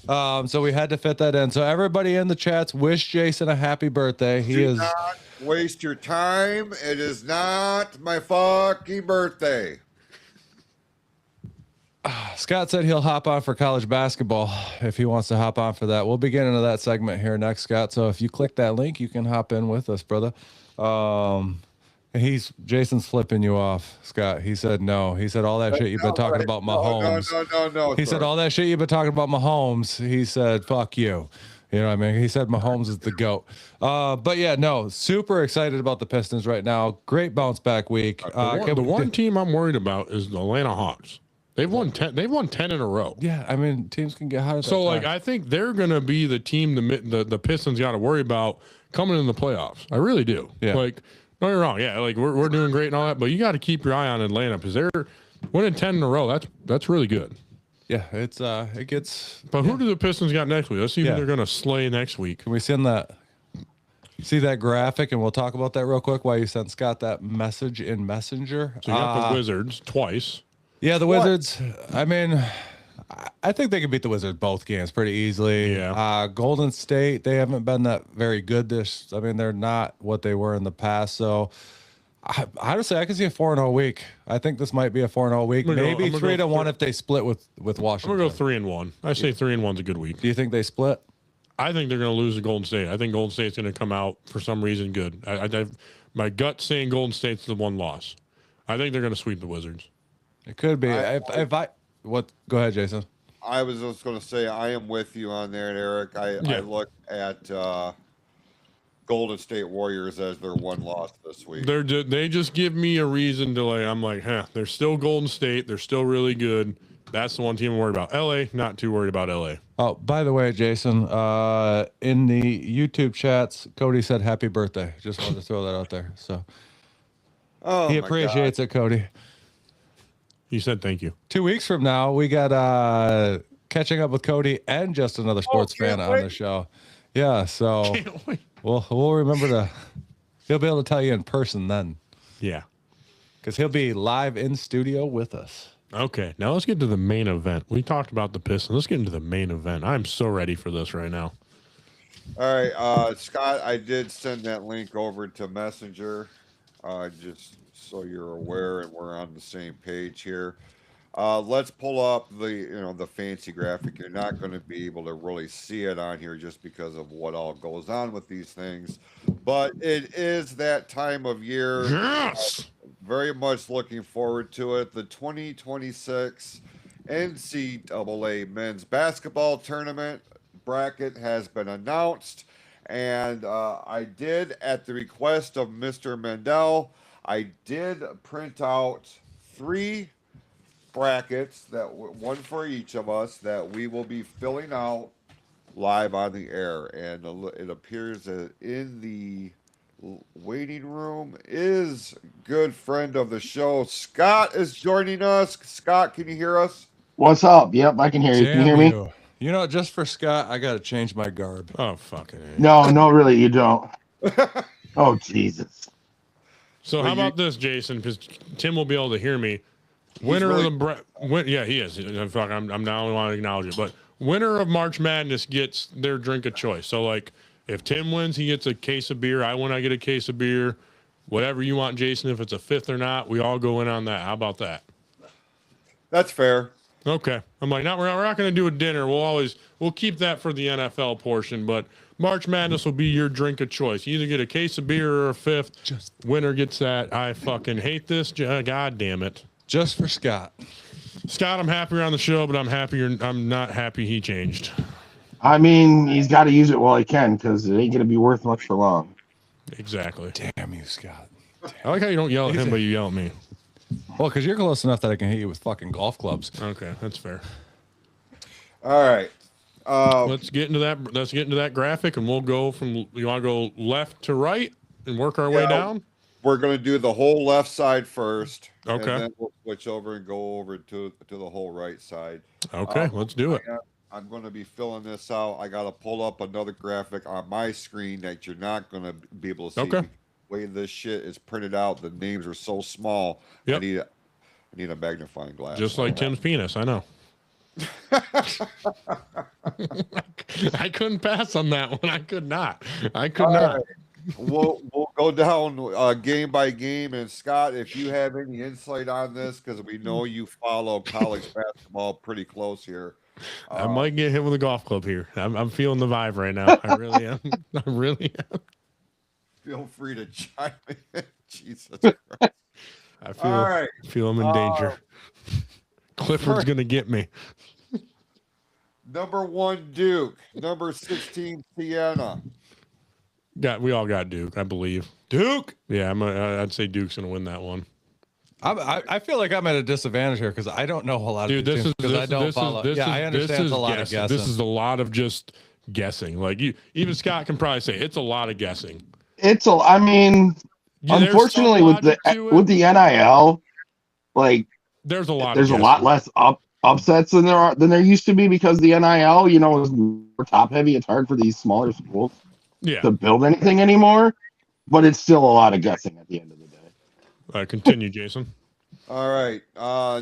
notes. So we had to fit that in. So everybody in the chats, wish Jason a happy birthday. He Do is. not waste your time. It is not my fucking birthday. Scott said he'll hop on for college basketball if he wants to hop on for that. We'll be getting into that segment here next, Scott. So if you click that link, you can hop in with us, brother. Jason's flipping you off, Scott. He said no. He said all that shit you've been talking about Mahomes. No. He said all that shit you've been talking about Mahomes. He said fuck you. You know what I mean? He said Mahomes is the GOAT. But yeah, no, super excited about the Pistons right now. Great bounce back week. The one team I'm worried about is the Atlanta Hawks. They've won 10 in a row. Yeah, I mean, teams can get hot at that So like time. I think they're gonna be the team the Pistons got to worry about coming in the playoffs. I really do. Yeah. Like, no, you're wrong. Yeah, like we're doing great and all that, but you got to keep your eye on Atlanta because they're winning 10 in a row. That's really good. Yeah, it gets. But who do the Pistons got next week? Let's see who they're gonna slay next week. Can we send that? See that graphic, and we'll talk about that real quick while you sent Scott that message in Messenger. So you got the Wizards twice. Yeah, the Wizards. I mean, I think they can beat the Wizards both games pretty easily. Yeah. Golden State, they haven't been that very good I mean, they're not what they were in the past. So, honestly, I can see a 4-0 week. I think this might be a 4-0 week. Maybe 3-1 if they split with Washington. I'm gonna go 3-1. I say 3-1's a good week. Do you think they split? I think they're gonna lose to Golden State. I think Golden State's gonna come out for some reason good. My gut saying Golden State's the one loss. I think they're gonna sweep the Wizards. It could be. Go ahead, Jason. I was just going to say I am with you on there, Eric. I look at Golden State Warriors as their one loss this week. They just give me a reason to I'm like, they're still Golden State. They're still really good. That's the one team I'm worried about. LA, not too worried about LA. Oh, by the way, Jason, in the YouTube chats, Cody said happy birthday. Just wanted to throw that out there. So he appreciates it, Cody. He said thank you. 2 weeks from now, we got catching up with Cody and just another sports fan on the show. Yeah, so we'll remember he'll be able to tell you in person then. Yeah. Because he'll be live in studio with us. Okay, now let's get to the main event. We talked about the Pistons. Let's get into the main event. I'm so ready for this right now. All right, Scott, I did send that link over to Messenger, just so you're aware and we're on the same page here. Let's pull up the fancy graphic. You're not going to be able to really see it on here just because of what all goes on with these things. But it is that time of year. Yes. Very much looking forward to it. The 2026 NCAA men's basketball tournament bracket has been announced. And I did, at the request of Mr. Mendal, I did print out 3 brackets, one for each of us, that we will be filling out live on the air. And it appears that in the waiting room is good friend of the show, Scott is joining us. Scott, can you hear us? What's up? Yep, I can hear you. Can you hear me? You know, just for Scott, I got to change my garb. Oh, fucking A. No, really, you don't. Oh, Jesus. So how about this, Jason? Because Tim will be able to hear me. Winner of the yeah, he is. I'm now only want to acknowledge it, but winner of March Madness gets their drink of choice. So like If Tim wins, he gets a case of beer. I win, I get a case of beer. Whatever you want, Jason. If it's a fifth or not, we all go in on that. How about that? That's fair. Okay. I'm like, no, we're not going to do a dinner. We'll keep that for the NFL portion, but March Madness will be your drink of choice. You either get a case of beer or a fifth. Winner gets that. I fucking hate this. God damn it. Just for Scott. Scott, I'm happier on the show, but I'm not happy he changed. I mean, he's got to use it while he can because it ain't going to be worth much for long. Exactly. Damn you, Scott. I like how you don't yell at him, but you yell at me. Well, because you're close enough that I can hit you with fucking golf clubs. Okay, that's fair. All right. Let's get into that graphic, and we'll go from. You want to go left to right and work our way down? We're going to do the whole left side first. Okay. And then we'll switch over and go over to the whole right side. Okay, let's do it. I'm going to be filling this out. I got to pull up another graphic on my screen that you're not going to be able to see. Okay. The way this shit is printed out, the names are so small. Yep. I need a magnifying glass. Just like Tim's penis, I know. I couldn't pass on that one. I could not. All right. We'll go down game by game. And Scott, if you have any insight on this, because we know you follow college basketball pretty close here. I might get hit with a golf club here. I'm feeling the vibe right now. I really am. I really am. Feel free to chime in. Jesus Christ. I feel I'm in danger. Clifford's going to get me. Number 1, Duke. Number 16, Siena. We all got Duke, I believe. Duke? Yeah, I'd say Duke's going to win that one. I feel like I'm at a disadvantage here because I don't know a lot of these teams because I don't follow. I understand it's a lot of guessing. This is a lot of just guessing. Like even Scott can probably say it's a lot of guessing. I mean, unfortunately with the NIL, like there's a lot less upsets than there used to be because the NIL, is more top heavy. It's hard for these smaller schools to build anything anymore, but it's still a lot of guessing at the end of the day. Continue, Jason. All right.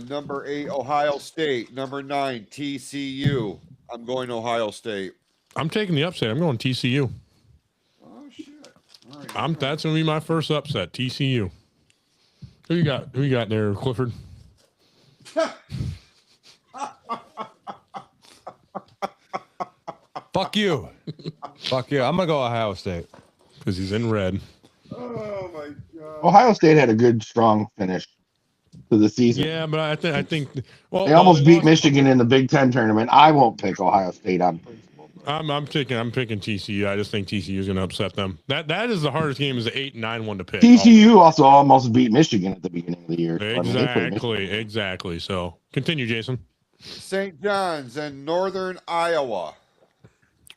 Number 8, Ohio State. Number 9, TCU. I'm going Ohio State. I'm taking the upset. I'm going TCU. Oh shit! All right. That's gonna be my first upset. TCU. Who you got? Who you got there, Clifford? Fuck you. Fuck you. I'm gonna go Ohio State because he's in red. Oh my god! Ohio State had a good, strong finish to the season. Yeah, but I think they almost beat Michigan in the Big Ten tournament. I won't pick Ohio State on principle. I'm picking TCU. I just think TCU is going to upset them. That is the hardest game. Is the 8-9 one to pick. TCU also almost beat Michigan at the beginning of the year. Exactly. So continue, Jason. St. John's and Northern Iowa.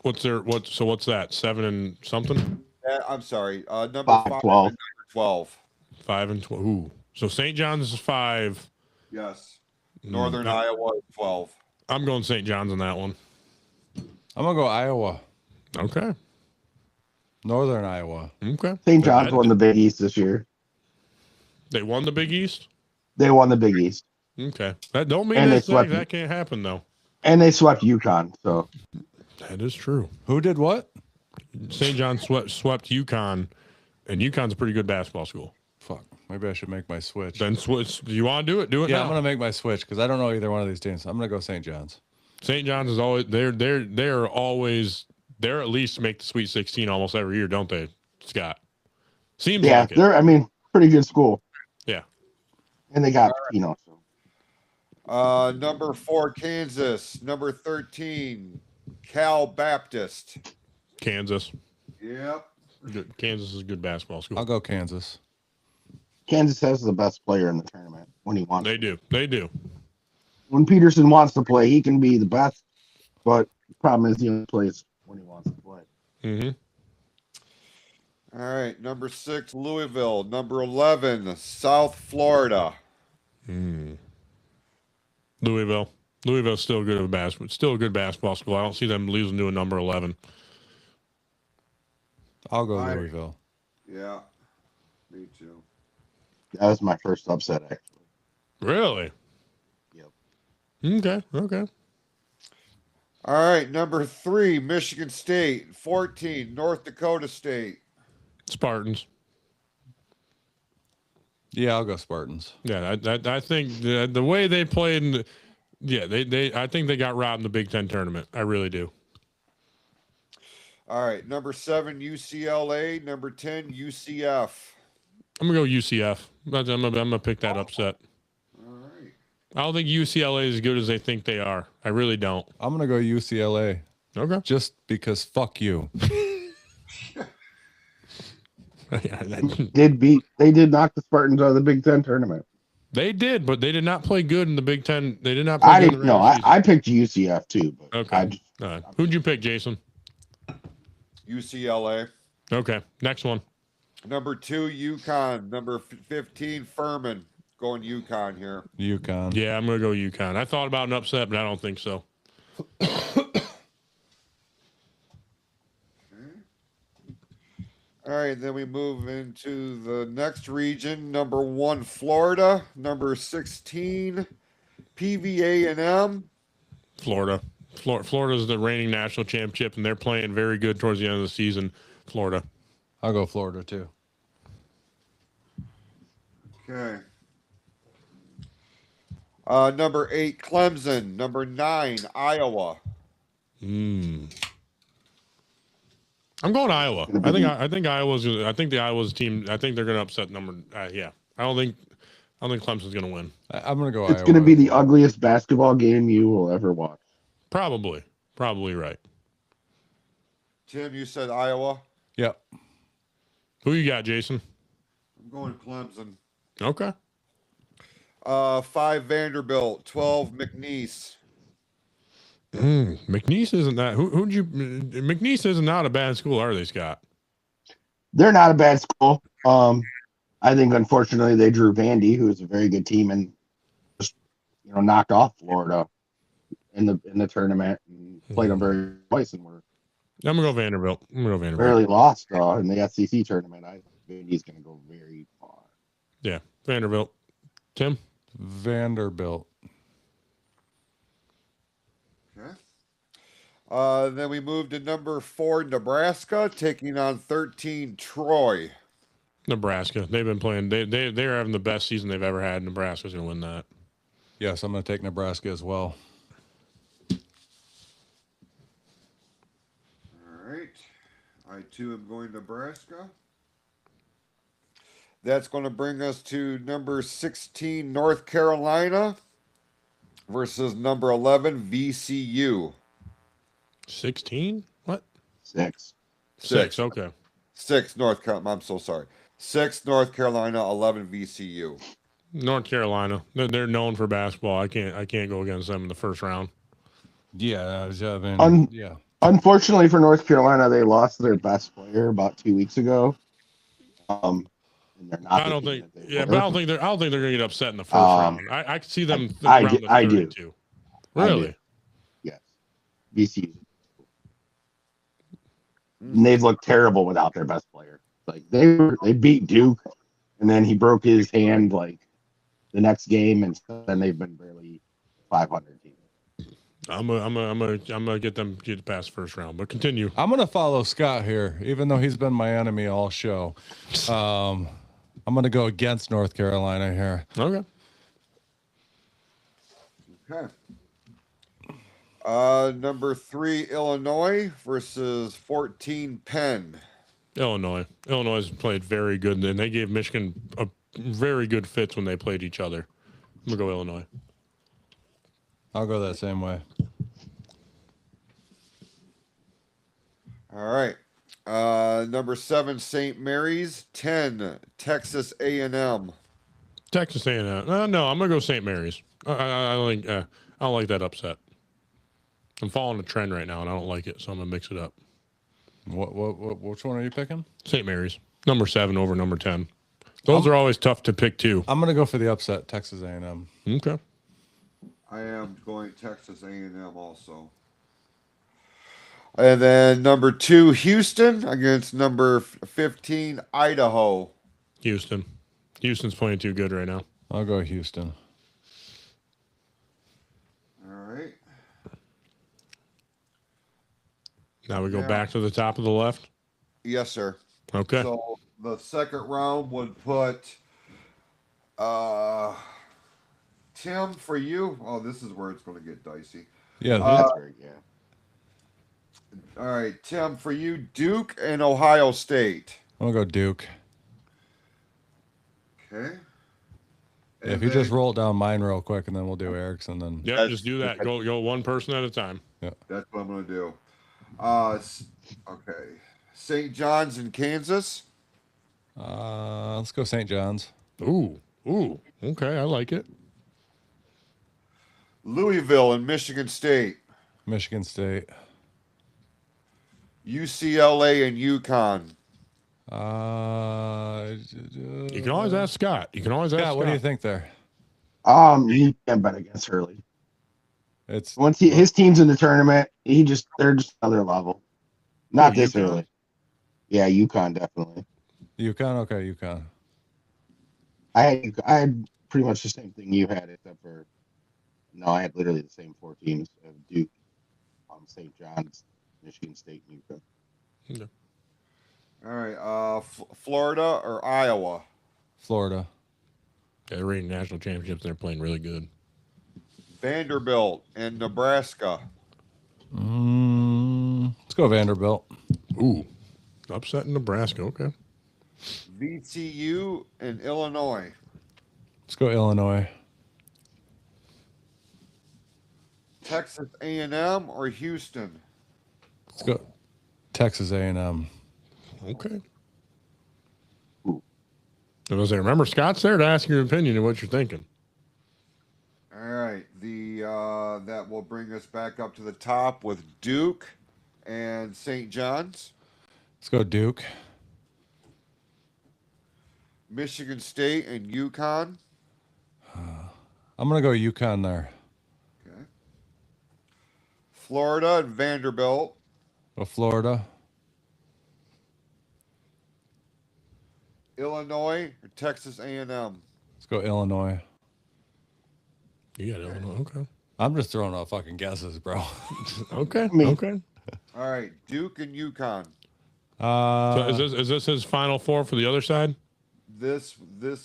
What's that? 7 and something? I'm sorry. Number 5, 12. Number 12. 5 and 12. Ooh. So St. John's is 5. Yes. Northern Iowa is 12. I'm going St. John's on that one. I'm gonna go Iowa. Okay. Northern Iowa. Okay. St. John's won the Big East this year. They won the Big East? They won the Big East. Okay. That don't mean that can't happen though. And they swept UConn, so that is true. Who did what? St. John swept UConn, and UConn's a pretty good basketball school. Fuck. Maybe I should make my switch. Then switch. Do you want to do it? Do it now. I'm gonna make my switch because I don't know either one of these teams. I'm gonna go St. John's. St. John's is always they're always at least make the Sweet 16 almost every year, don't they, Scott? Seems like it. They're pretty good school. Yeah. And they got Number 4, Kansas. Number 13, Cal Baptist. Kansas. Yep. Good. Kansas is a good basketball school. I'll go Kansas. Kansas has the best player in the tournament when he wants. They do. When Peterson wants to play, he can be the best, but the problem is he only plays when he wants to play. Mm-hmm. All right, number 6, Louisville. Number 11, South Florida. Louisville's still good at basketball. Still a good basketball school. I don't see them losing to a number 11. I'll go Louisville. Yeah, me too. That was my first upset, actually. Really? Yep. Okay. All right, number 3, Michigan State. 14, North Dakota State. Spartans. Yeah, I'll go Spartans. Yeah, I think the way they played, I think they got robbed in the Big Ten tournament. I really do. All right, number 7, UCLA. Number 10, UCF. I'm gonna go UCF. I'm gonna pick that upset. All right. I don't think UCLA is as good as they think they are. I really don't. I'm gonna go UCLA. Okay. Just because fuck you. They did knock the Spartans out of the Big Ten tournament. They did, but they did not play good in the Big Ten. They did not play good in the regular season. I picked UCF too. But Okay. Who'd you pick, Jason? UCLA. Okay. Next one. Number 2, UConn. Number 15, Furman. Going UConn here. UConn. Yeah, I'm gonna go UConn. I thought about an upset, but I don't think so. All right, then we move into the next region. Number 1, Florida. Number 16, PVA&M. Florida. Florida's the reigning national championship, and they're playing very good towards the end of the season. Florida. I'll go Florida too. Okay. Number 8, Clemson. Number 9, Iowa. I'm going Iowa. I think Iowa's. I think the Iowa's team. I think they're going to upset number. Yeah. I don't think Clemson's going to win. I'm going to go. It's going to be the ugliest basketball game you will ever watch. Probably right. Tim, you said Iowa. Yep. Who you got, Jason? I'm going Clemson. Okay. 5, Vanderbilt. 12, McNeese. McNeese isn't that. McNeese is not a bad school, are they, Scott? They're not a bad school. I think unfortunately they drew Vandy, who is a very good team, and just knocked off Florida in the tournament and played them very twice, and were. I'm gonna go Vanderbilt. Barely lost in the SEC tournament. I think Vandy's gonna go very far. Yeah, Vanderbilt. Tim? Vanderbilt. Okay. Then we move to number 4, Nebraska, taking on 13, Troy. Nebraska. They've been playing. They're having the best season they've ever had. Nebraska's gonna win that. Yes, I'm going to take Nebraska as well. All right. I too am going Nebraska. That's going to bring us to number 16, North Carolina versus number 11, VCU. 16? What? 6. 6. Okay. 6 North Carolina. I'm so sorry. 6 North Carolina, 11 VCU. North Carolina. They're known for basketball. I can't go against them in the first round. Yeah, yeah. Unfortunately for North Carolina, they lost their best player about 2 weeks ago. And they're not. I don't think. Yeah, but I don't think they're going to get upset in the first round. I could see them around the 32. Really? I do. Yes. VCU. And they've looked terrible without their best player. Like they beat Duke, and then he broke his hand like the next game, and then they've been barely 500 team. I'm gonna get them get past first round, but continue. I'm gonna follow Scott here, even though he's been my enemy all show. I'm gonna go against North Carolina here. Okay. Okay. Number 3, Illinois versus 14, Penn. Illinois has played very good, and they gave Michigan a very good fits when they played each other. I'm gonna go Illinois. I'll go that same way. All right. Number 7, St. Mary's. 10, Texas A&M. Texas A&M. No, I'm gonna go St. Mary's. I don't like that upset. I'm following a trend right now, and I don't like it, so I'm gonna mix it up. Which one are you picking? St. Mary's. Number 7 over number 10. Those are always tough to pick too. I'm gonna go for the upset, Texas A&M. Okay. I am going Texas A&M also. And then number 2, Houston against number 15, Idaho. Houston. Houston's playing too good right now. I'll go Houston. All right. Now we go back to the top of the left. Yes, sir. Okay. So the second round would put Tim, for you. Oh, this is where it's going to get dicey. Yeah. That's very good. All right, Tim, for you, Duke and Ohio State. I'm gonna go Duke. Okay. Yeah, if you just roll it down mine real quick, and then we'll do Eric's, and then Yeah, just do that. Go one person at a time. Yeah, that's what I'm going to do. Okay. St. John's in Kansas. Let's go St. John's. Ooh. Okay, I like it. Louisville and Michigan State. Michigan State. UCLA and UConn. You can always ask Scott. Scott, what do you think there? You can't bet against Hurley. It's Once his team's in the tournament, they're just another level. Not this early. Yeah, UConn definitely. UConn, okay, UConn. I had pretty much the same thing you had, except for I had literally the same 4 teams of Duke, St. John's, Michigan State, and UConn. Okay. All right, Florida or Iowa? Florida. Yeah, they're in national championships. They're playing really good. Vanderbilt and Nebraska. Let's go Vanderbilt. Ooh, upset in Nebraska. Okay. VCU and Illinois. Let's go Illinois. Texas A&M or Houston? Let's go Texas A&M. Okay. I was there. Remember, Scott's there to ask your opinion and what you're thinking. All right, that will bring us back up to the top with Duke and St. John's. Let's go Duke. Michigan State and UConn. I'm gonna go UConn there. Okay. Florida and Vanderbilt. Go Florida. Illinois or Texas A&M. Let's go Illinois. You got Illinois. Okay. I'm just throwing out fucking guesses, bro. Okay. Okay. All right, Duke and UConn. So is this his final 4 for the other side? This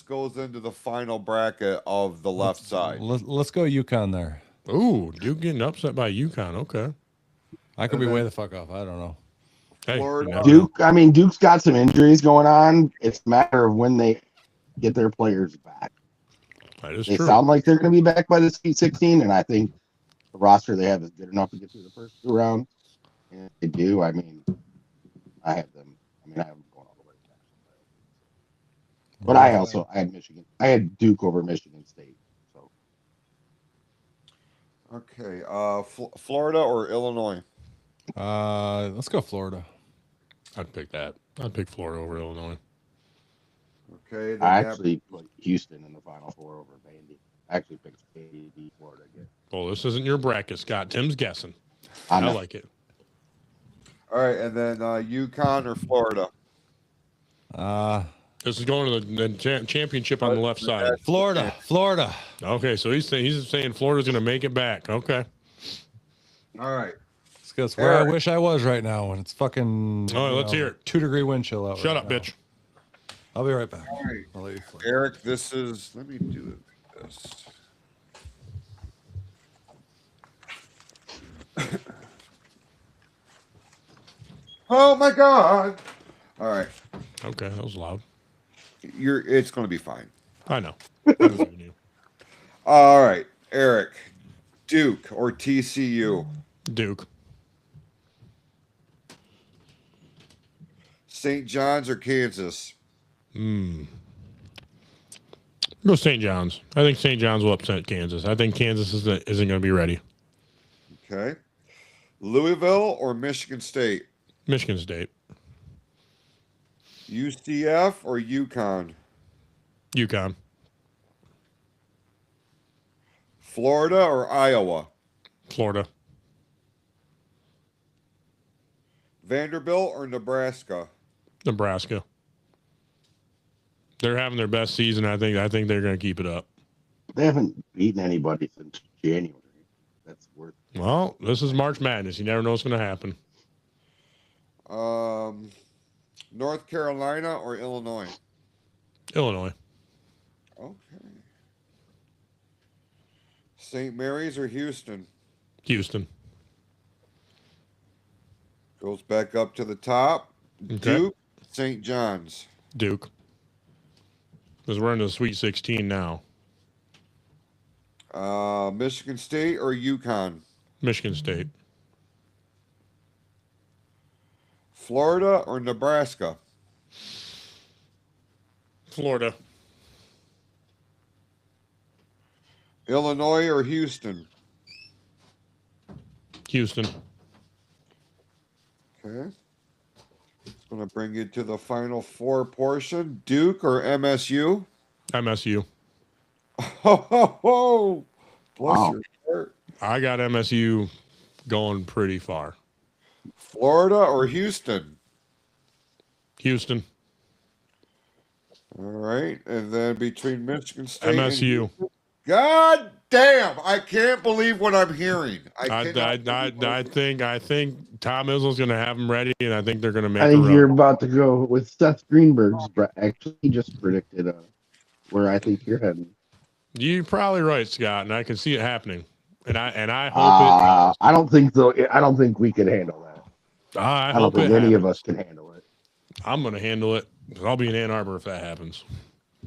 goes into the final bracket of the left side. Let's go UConn there. Ooh, Duke getting upset by UConn. Okay. I could be way the fuck off. I don't know. Hey, Florida. Duke's got some injuries going on. It's a matter of when they get their players back. That is They true. sound like they're going to be back by the Sweet 16, and I think the roster they have is good enough to get through the first 2 rounds. And if they do, I have them. I have them going all the way back. But I had Michigan. I had Duke over Michigan State. So Okay, Florida or Illinois? Let's go Florida. I'd pick that. I'd pick Florida over Illinois. Okay. I actually put Houston in the Final 4 over Vandy. I actually picked Florida again. Well, this isn't your bracket, Scott. Tim's guessing. I like it. All right, and then UConn or Florida? This is going to the championship on the left side. Florida. Okay, so he's saying Florida's going to make it back. Okay. All right. That's where I wish I was right now when it's fucking. All right, let's hear it. 2-degree wind chill out. Shut right up, now. bitch. I'll be right back. All right. I'll let you play. Eric, let me do this. Oh my God. All right. Okay, that was loud. It's going to be fine. I know. All right, Eric, Duke or TCU? Duke. St. John's or Kansas? Go St. John's. I think St. John's will upset Kansas. I think Kansas isn't going to be ready. Okay. Louisville or Michigan State? Michigan State. UCF or UConn? UConn. Florida or Iowa? Florida. Vanderbilt or Nebraska? Nebraska. They're having their best season. I think they're going to keep it up. They haven't beaten anybody since January. That's worth. Well, this is March Madness. You never know what's going to happen. North Carolina or Illinois? Illinois. Okay. St. Mary's or Houston? Houston. Goes back up to the top. Okay. Duke, St. John's. Duke. Because we're in the Sweet 16 now. Michigan State or UConn? Michigan State. Florida or Nebraska? Florida. Illinois or Houston? Houston. Okay. It's going to bring you to the Final Four portion. Duke or MSU? MSU. Oh, bless Wow. your heart. I got MSU going pretty far. Florida or Houston? Houston. All right. And then between Michigan State MSU. and God damn, I can't believe what I'm hearing. I think Tom Izzo's going to have them ready, and I think they're going to make I a think run. you're about to go with Seth Greenberg's. Actually, he just predicted where I think you're heading. You're probably right, Scott, and I can see it happening. And I hope I don't think so. I don't think we can handle that. I don't hope think it any of happens. us can handle it. I'm going to handle it. 'Cause I'll be in Ann Arbor if that happens.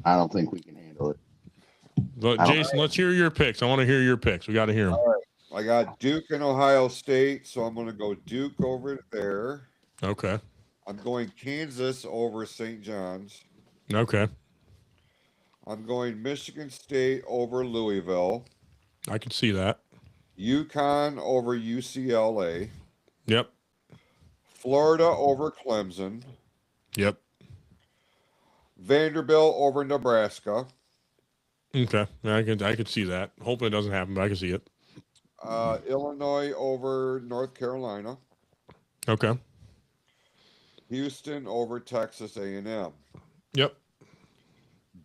I don't think we can handle it. But Jason, let's hear your picks. I want to hear your picks. We got to hear them. All right. I got Duke and Ohio State, so I'm going to go Duke over there. Okay. I'm going Kansas over St. John's. Okay. I'm going Michigan State over Louisville. I can see that. UConn over UCLA. Yep. Florida over Clemson. Yep. Vanderbilt over Nebraska. Okay. I could see that. Hopefully it doesn't happen, but I can see it. Illinois over North Carolina. Okay. Houston over Texas A&M. Yep.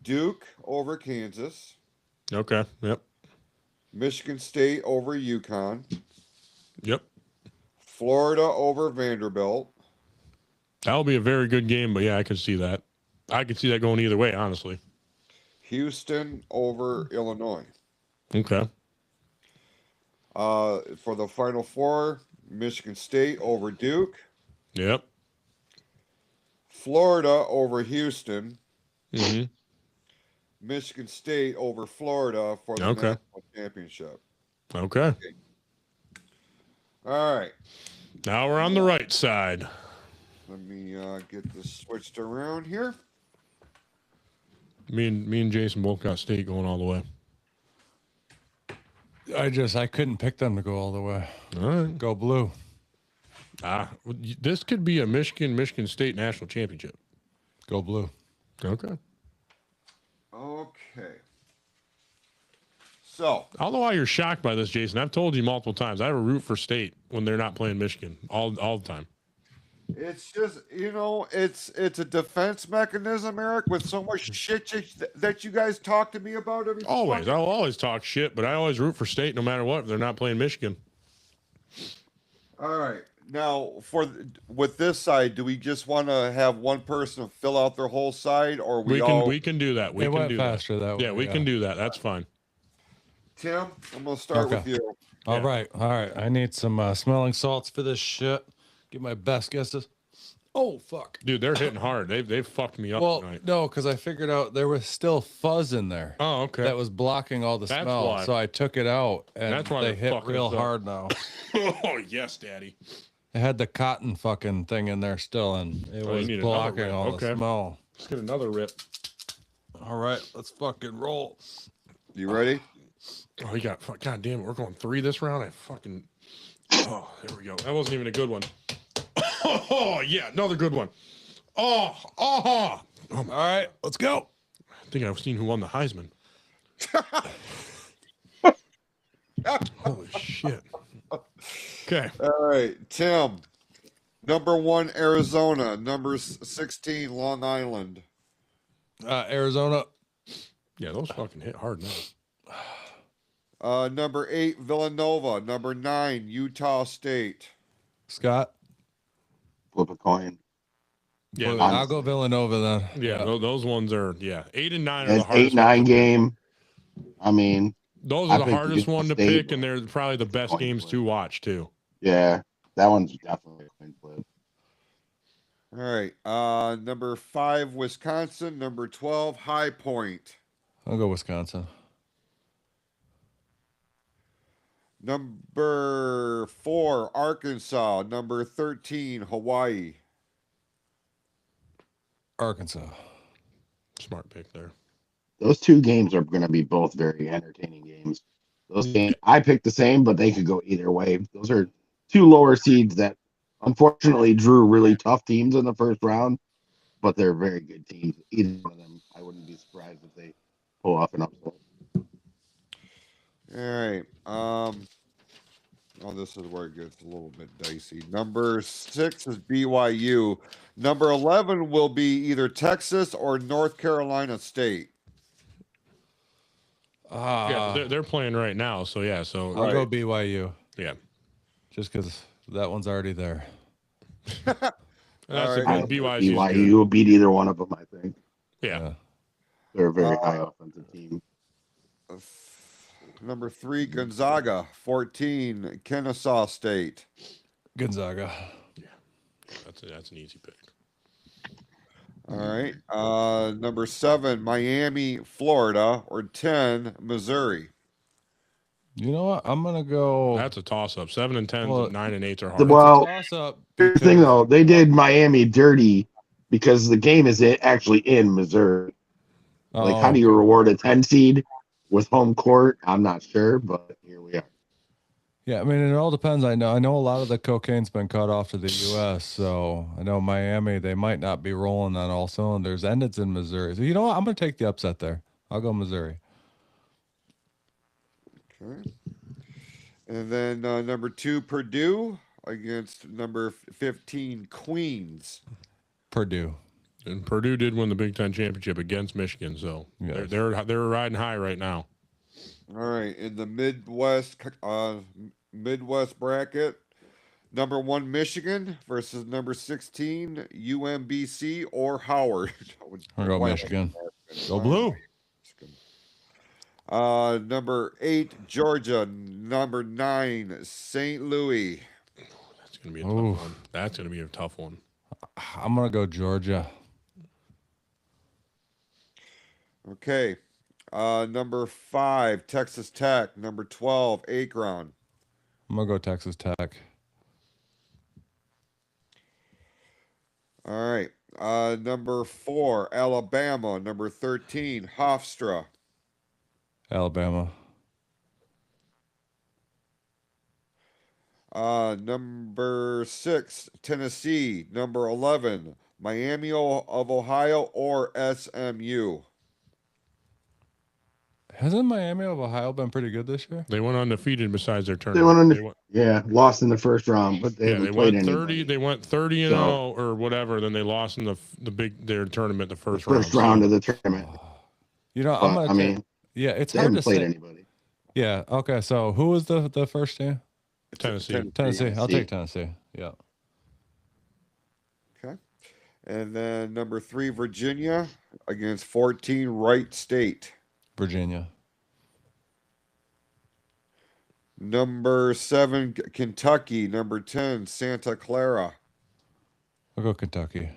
Duke over Kansas. Okay. Yep. Michigan State over UConn. Yep. Florida over Vanderbilt. That'll be a very good game, but yeah, I can see that. I could see that going either way, honestly. Houston over Illinois. Okay. For the Final Four, Michigan State over Duke. Yep. Florida over Houston. Mm-hmm. Michigan State over Florida for the national championship. Okay. All right. Now we're on the right side. Let me get this switched around here. Me and Jason both got State going all the way. I couldn't pick them to go all the way. All right. Go blue. This could be a Michigan State national championship. Go blue. Okay. Okay. So, I don't know why you're shocked by this, Jason. I've told you multiple times. I have a root for State when they're not playing Michigan all the time. it's just, it's a defense mechanism, Eric, with so much shit that you guys talk to me about every Always. I'll always talk shit, but I always root for State no matter what if they're not playing Michigan. All right. Now, with this side, do we just want to have one person fill out their whole side, or We can do that. We It can went do faster that. that Yeah, way, we can do that. That's fine. Tim, I'm going to start with Okay. you. All right. I need some smelling salts for this shit. Get my best guesses. Oh fuck, Dude, they're hitting hard. They've fucked me up well, tonight. no, because I figured out there was still fuzz in there. Oh, okay. That was blocking all the That's smell. why. So I took it out, and That's why they they're hit fucking real us up. hard now. Oh yes, Daddy. It had the cotton fucking thing in there still, and it Oh, you was need another blocking rip. all Okay. the smell. Let's get another rip. All right, let's fucking roll. You ready? Oh, you got. God damn it, we're going 3 this round. Oh, there we go. That wasn't even a good one. Oh yeah, another good one. Oh. All right, let's go. I think I've seen who won the Heisman. Holy shit. Okay. All right, Tim. Number 1, Arizona. Number 16, Long Island. Arizona. Yeah, those fucking hit hard now. Number 8, Villanova. Number 9, Utah State. Scott. flip a coin. Yeah, I'll go Villanova then. Yeah, those ones are 8 and 9 are It's the hardest. 8-9 game. I mean, those are the hardest one to pick, and they're probably the best games to watch too. Yeah, that one's definitely a coin flip. All right. Number 5, Wisconsin. Number 12, High Point. I'll go Wisconsin. Number 4, Arkansas. Number 13, Hawaii. Arkansas. Smart pick there. Those two games are going to be both very entertaining games. Those games, I picked the same, but they could go either way. Those are two lower seeds that unfortunately drew really tough teams in the first round, but they're very good teams. Either one of them, I wouldn't be surprised if they pull off an upset. All right. Oh, this is where it gets a little bit dicey. Number 6 is BYU. Number 11 will be either Texas or North Carolina State. Yeah, they're playing right now, so yeah. So I'll go BYU. Yeah, just because that one's already there. That's a good BYU will beat either one of them, I think. Yeah. They're a very high offensive team. Number 3, Gonzaga. 14, Kennesaw State. Gonzaga. Yeah, that's an easy pick. All right. Number 7, Miami, Florida, or 10, Missouri. You know what? I'm gonna go. That's a toss-up. 7 and 10, 9 and 8 are hard. Well, toss-up. Here's the thing, though. They did Miami dirty because the game is actually in Missouri. Like, how do you reward a 10 seed with home court? I'm not sure, but here we are. Yeah, I mean, it all depends. I know a lot of the cocaine's been cut off to the U.S., so I know Miami, they might not be rolling on all cylinders, and it's in Missouri. So, you know what? I'm going to take the upset there. I'll go Missouri. Okay. And then number 2, Purdue against number 15, Queens. Purdue. And Purdue did win the Big Ten championship against Michigan, so they're riding high right now. All right, in the Midwest bracket, number 1, Michigan versus number 16, UMBC or Howard. I'll go Michigan. Go blue. Number 8, Georgia. Number 9, St. Louis. That's gonna be a tough one. That's gonna be a tough one. I'm gonna go Georgia. Okay. Number 5, Texas Tech. Number 12, Akron. I'm gonna go Texas Tech. All right. Number 4, Alabama. Number 13, Hofstra. Alabama. Number 6, Tennessee. Number 11, Miami of Ohio or SMU. Hasn't Miami of Ohio been pretty good this year? They went undefeated besides their tournament. Lost in the first round, but they went 30. Anybody. They went 30 and 0 or whatever. Then they lost in their tournament the first round of the tournament. You know, it's hard to say. Anybody. Yeah. Okay. So who was the first team? Tennessee. Tennessee. I'll take Tennessee. Yeah. Okay. And then number 3, Virginia against 14, Wright State. Virginia. Number 7, Kentucky. Number 10, Santa Clara. I'll go Kentucky.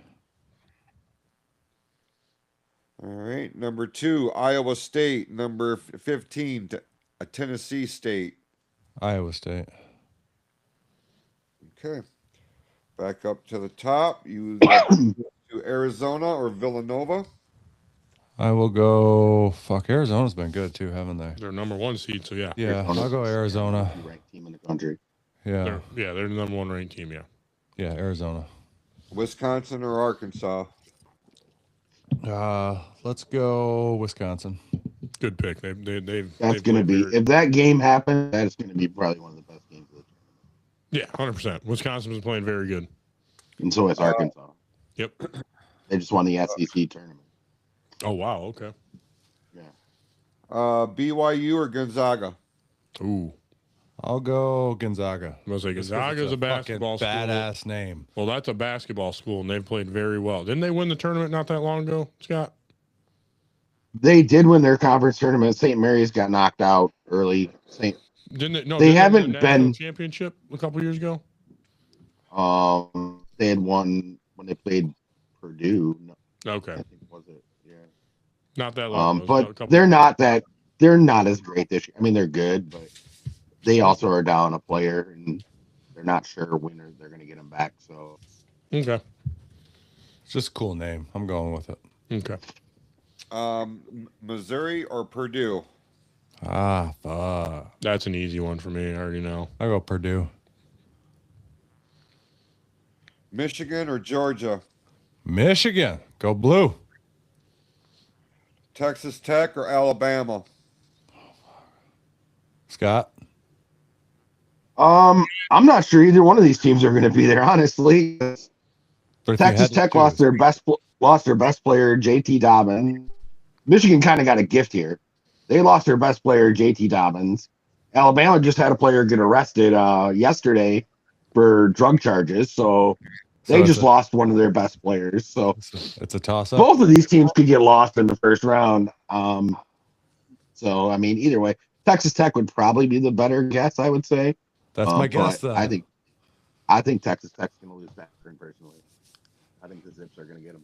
All right. Number 2, Iowa State. Number 15, Tennessee State. Iowa State. Okay. Back up to the top. You to Arizona or Villanova. I will go. Fuck, Arizona's been good too, haven't they? They're number 1 seed, so yeah. Yeah, I'll go Arizona. Ranked team in the country. Yeah. They're the number 1 ranked team. Yeah. Yeah, Arizona. Wisconsin or Arkansas. Let's go Wisconsin. Good pick. That's going to be if that game happens. That's going to be probably one of the best games of the tournament. Yeah, 100%. Wisconsin was playing very good, and so is Arkansas. Yep. They just won the SEC tournament. Oh wow. Okay. Yeah. BYU or Gonzaga. Ooh. I'll go Gonzaga. I was like, Just 'cause Gonzaga's it's a basketball school. badass name. Well, that's a basketball school, and they've played very well. Didn't they win the tournament not that long ago, Scott? They did win their conference tournament. St. Mary's got knocked out early. Didn't they? No, they didn't haven't win the national been championship a couple years ago. They had won when they played Purdue. Okay, I think was it? Yeah. not that long. But they're not as great this year. I mean, they're good, but they also are down a player, and they're not sure when they're going to get him back. So okay, It's just a cool name. I'm going with it. okay. Missouri or Purdue? Ah, fuck. That's an easy one for me. I already know. I go Purdue. Michigan or Georgia? Michigan. Go blue. Texas Tech or Alabama? Scott. I'm not sure either one of these teams are going to be there. Honestly, But if you Texas had to Tech lost choose- their best player, JT Dobbins. Michigan kind of got a gift here. They lost their best player, JT Dobbins. Alabama just had a player get arrested yesterday for drug charges, so they just lost one of their best players. So it's a toss-up. both of these teams could get lost in the first round. So I mean, either way, Texas Tech would probably be the better guess, I would say. That's my guess, but then. I think Texas Tech's going to lose that turn personally. I think the Zips are going to get them.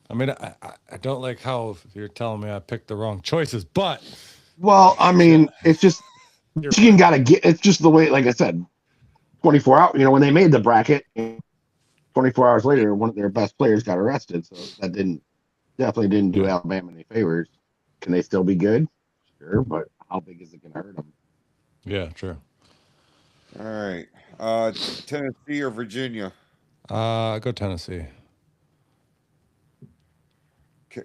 I mean, I don't like how you're telling me I picked the wrong choices, but Well, I mean, it's just Michigan got to get. It's just the way, like I said, 24 hours. You know, when they made the bracket, 24 hours later, one of their best players got arrested. So that definitely didn't do Alabama any favors. Can they still be good? Sure, but how big is it going to hurt them? yeah, true. All right. Tennessee or Virginia? Go Tennessee.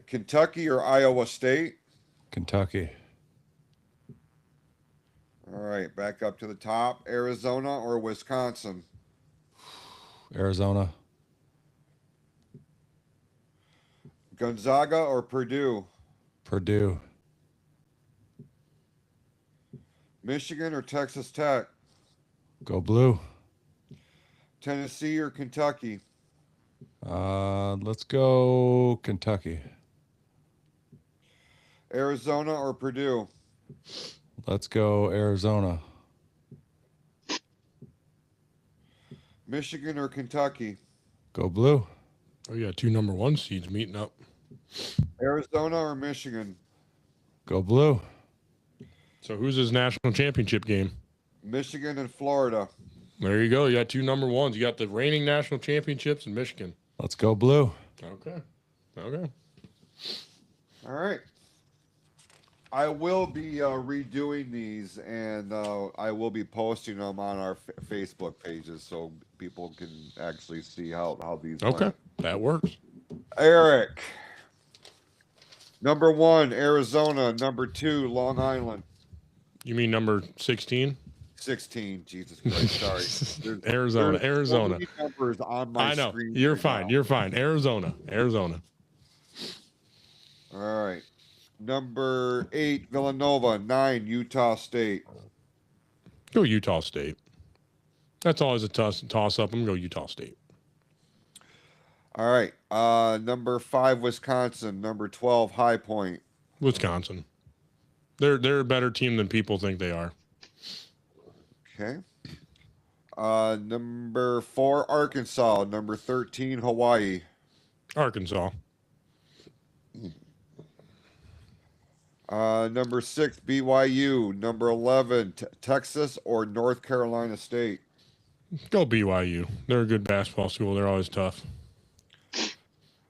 Kentucky or Iowa State? Kentucky. All right, back up to the top. Arizona or Wisconsin? Arizona. Gonzaga or Purdue? Purdue. Michigan or Texas Tech? Go blue. Tennessee or Kentucky? Let's go Kentucky. Arizona or Purdue? Let's go Arizona. Michigan or Kentucky? Go blue. Oh, yeah, 2 number 1 seeds meeting up. Arizona or Michigan? Go blue. So who's his national championship game? Michigan and Florida. There you go. You got 2 number 1s. You got the reigning national championships in Michigan. Let's go blue. Okay. All right. I will be redoing these, and I will be posting them on our Facebook pages so people can actually see how these Okay, went. that works. Eric. Number 1, Arizona. Number 2, Long Island. You mean number 16? 16. Jesus Christ. Sorry. Arizona. There's so many numbers on my I know. screen You're right fine. now. You're fine. Arizona. All right. Number 8, Villanova. 9, Utah State. Go Utah State. That's always a toss up. I'm going to go Utah State. All right. Number 5, Wisconsin. Number 12, High Point. Wisconsin. They're a better team than people think they are. Okay. Number 4, Arkansas. Number 13, Hawaii. Arkansas. Number 6, BYU. Number 11, Texas or North Carolina State. Go BYU. They're a good basketball school. They're always tough.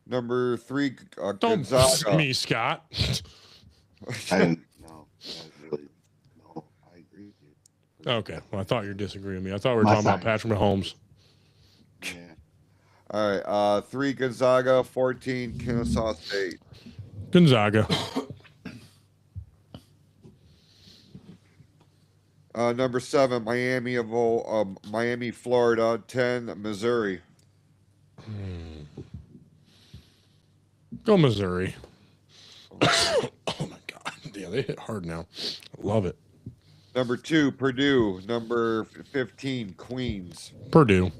Number 3, Don't Gonzaga. me, Scott. I didn't know. I agree with you. Okay. Well, I thought you were disagreeing with me. I thought we were talking about Patrick Mahomes. Yeah. All right. 3, Gonzaga. 14, Kennesaw State. Gonzaga. Number 7, Miami, Florida. 10, Missouri. Go Missouri. Oh, my God. Yeah, they hit hard now. I love it. Number 2, Purdue. Number 15, Queens. Purdue.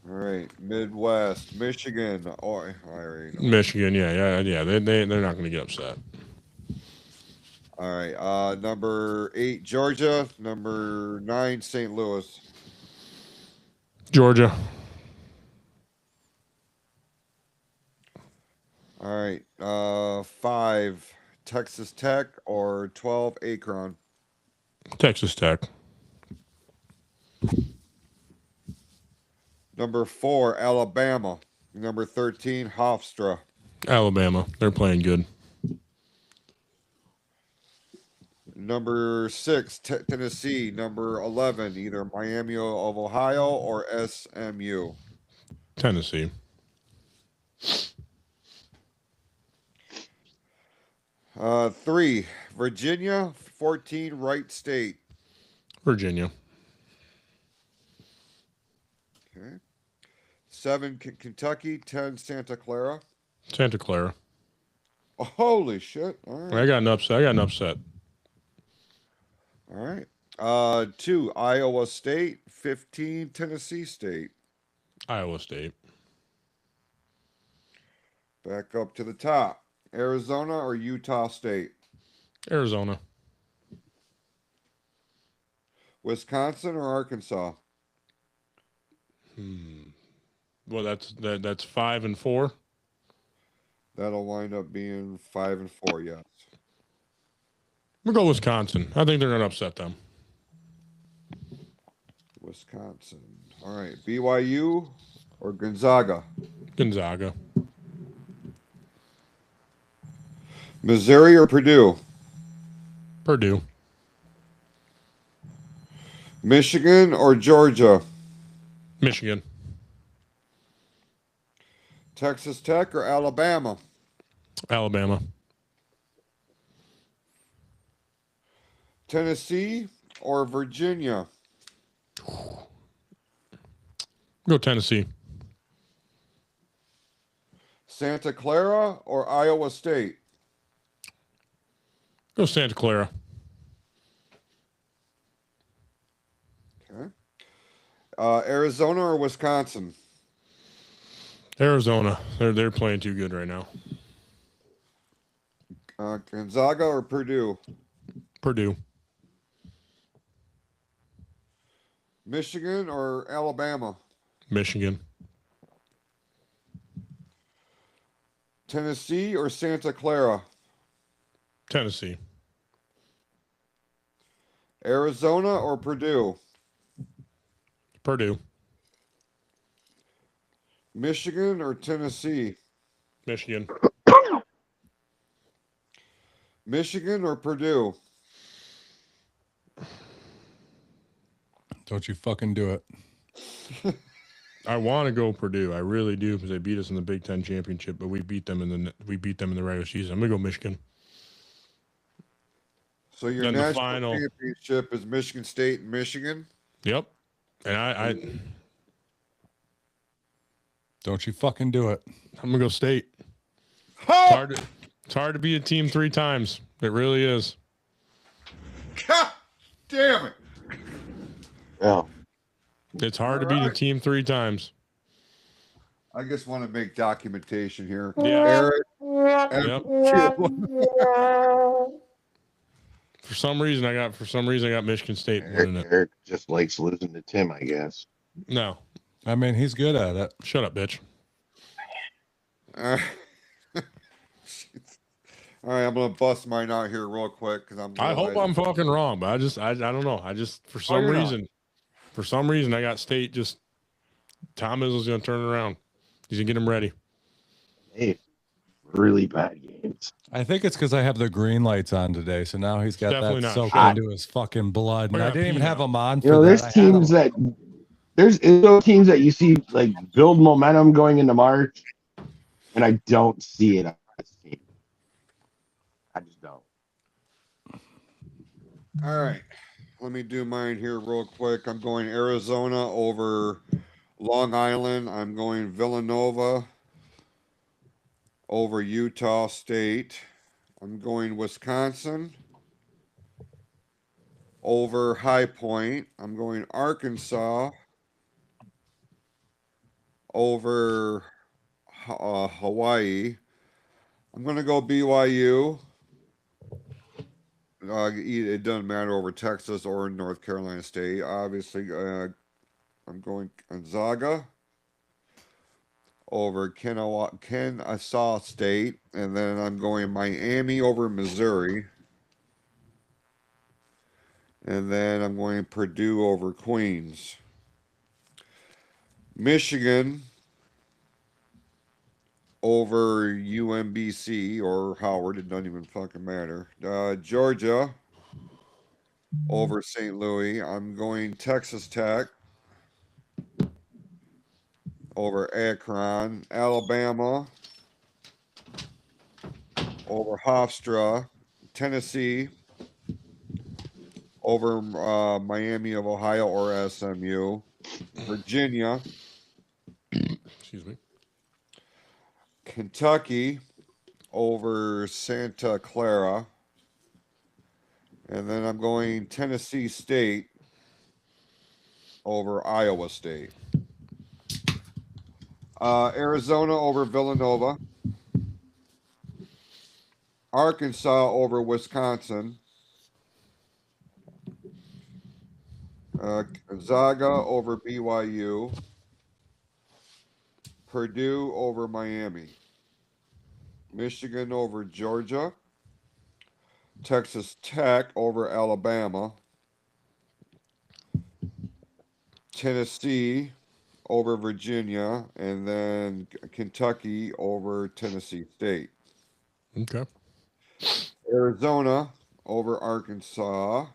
All right, Midwest, Michigan. Oh, I already know. Michigan, yeah. They're not going to get upset. All right, number 8, Georgia. Number 9, St. Louis. Georgia. All right, 5, Texas Tech, or 12, Akron. Texas Tech. Number 4, Alabama. Number 13, Hofstra. Alabama. They're playing good. Number 6, Tennessee. Number 11, either Miami of Ohio or SMU. Tennessee. 3, Virginia. 14, Wright State. Virginia. Okay. 7, Kentucky. 10, Santa Clara. Santa Clara. Oh, holy shit! All right. I got an upset. All right. 2, Iowa State. 15, Tennessee State. Iowa State. Back up to the top. Arizona or Utah State. Arizona. Wisconsin or Arkansas. Well, that's 5 and 4. That'll wind up being 5 and 4. Yes. We'll go Wisconsin. I think they're going to upset them. Wisconsin. All right. BYU or Gonzaga. Gonzaga. Missouri or Purdue. Purdue. Michigan or Georgia. Michigan. Texas Tech or Alabama. Alabama. Tennessee or Virginia. Go Tennessee. Santa Clara or Iowa State. Go Santa Clara. Okay. Arizona or Wisconsin. Arizona. They're playing too good right now. Gonzaga or Purdue. Purdue. Michigan or Alabama. Michigan. Tennessee or Santa Clara. Tennessee. Arizona or Purdue. Purdue. Michigan or Tennessee. Michigan. Michigan or Purdue. Don't you fucking do it. I want to go Purdue. I really do because they beat us in the Big Ten championship, but we beat them in the regular season. I'm gonna go Michigan. So your Then national the final championship is Michigan State and Michigan. Yep. And I Don't you fucking do it. I'm gonna go State. Oh! It's hard to beat a team 3 times. It really is. God damn it! Yeah. It's hard to beat a team 3 times. I just want to make documentation here. Yeah. Eric. Yep. For some reason I got Michigan State winning it. Eric just likes losing to Tim, I guess. No. I mean, he's good at it. Shut up, bitch. All right, I'm gonna bust mine out here real quick because I hope I'm fucking wrong, but I don't know. For some reason I got State. Just Tom Izzo's gonna turn it around. He's gonna get him ready. Hey, really bad games. I think it's because I have the green lights on today, so now he's got Definitely that not soaked shot. into his fucking blood. And I I got didn't even pee have now. him on. You know, there's teams that you see like build momentum going into March, and I don't see it on this team. I just don't. All right, let me do mine here real quick. I'm going Arizona over Long Island. I'm going Villanova over Utah State. I'm going Wisconsin over High Point. I'm going Arkansas over Hawaii. I'm going to go BYU. It doesn't matter over Texas or North Carolina State. Obviously, I'm going Gonzaga over Kennesaw State. And then I'm going Miami over Missouri. And then I'm going Purdue over Queens. Michigan over UMBC or Howard. It doesn't even fucking matter. Georgia over St. Louis. I'm going Texas Tech over Akron. Alabama over Hofstra. Tennessee over Miami of Ohio or SMU. Virginia. Excuse me. Kentucky over Santa Clara. And then I'm going Tennessee State over Iowa State. Arizona over Villanova. Arkansas over Wisconsin. Gonzaga over BYU. Purdue over Miami. Michigan over Georgia. Texas Tech over Alabama. Tennessee over Virginia. And then Kentucky over Tennessee State. Okay. Arizona over Arkansas.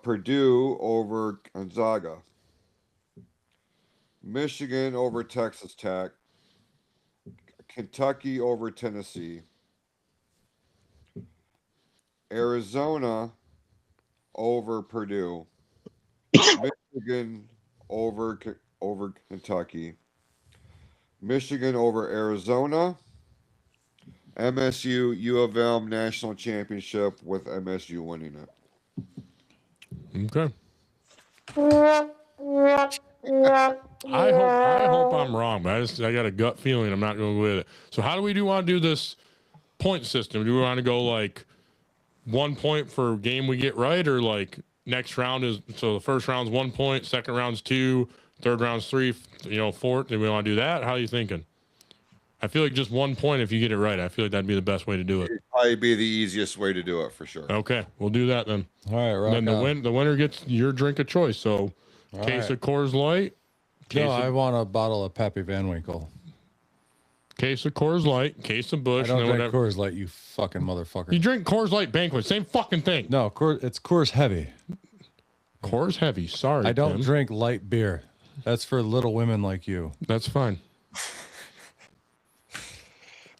Purdue over Gonzaga. Michigan over Texas Tech. Kentucky over Tennessee. Arizona over Purdue. Michigan over Kentucky. Michigan over Arizona. MSU U of M national championship with MSU winning it. Okay. I hope I'm wrong, but I got a gut feeling I'm not going with it. So how do we want to do this point system? Do we want to go like 1 point for game we get right, or like next round is, so the first round's 1 point, second round's 2, third round's 3, fourth? Do we want to do that? How are you thinking? I feel like just 1 point if you get it right. I feel like that'd be the best way to do it. It'd probably be the easiest way to do it for sure. Okay, we'll do that then. All right, right. And then the winner gets your drink of choice. So, case of Coors Light. I want a bottle of Pappy Van Winkle. Case of Coors Light, case of Busch. I don't and drink whatever. Coors Light, you fucking motherfucker. You drink Coors Light Banquet, same fucking thing. No, it's Coors Heavy. Coors Heavy, sorry. I don't Tim. drink light beer. That's for little women like you. That's fine.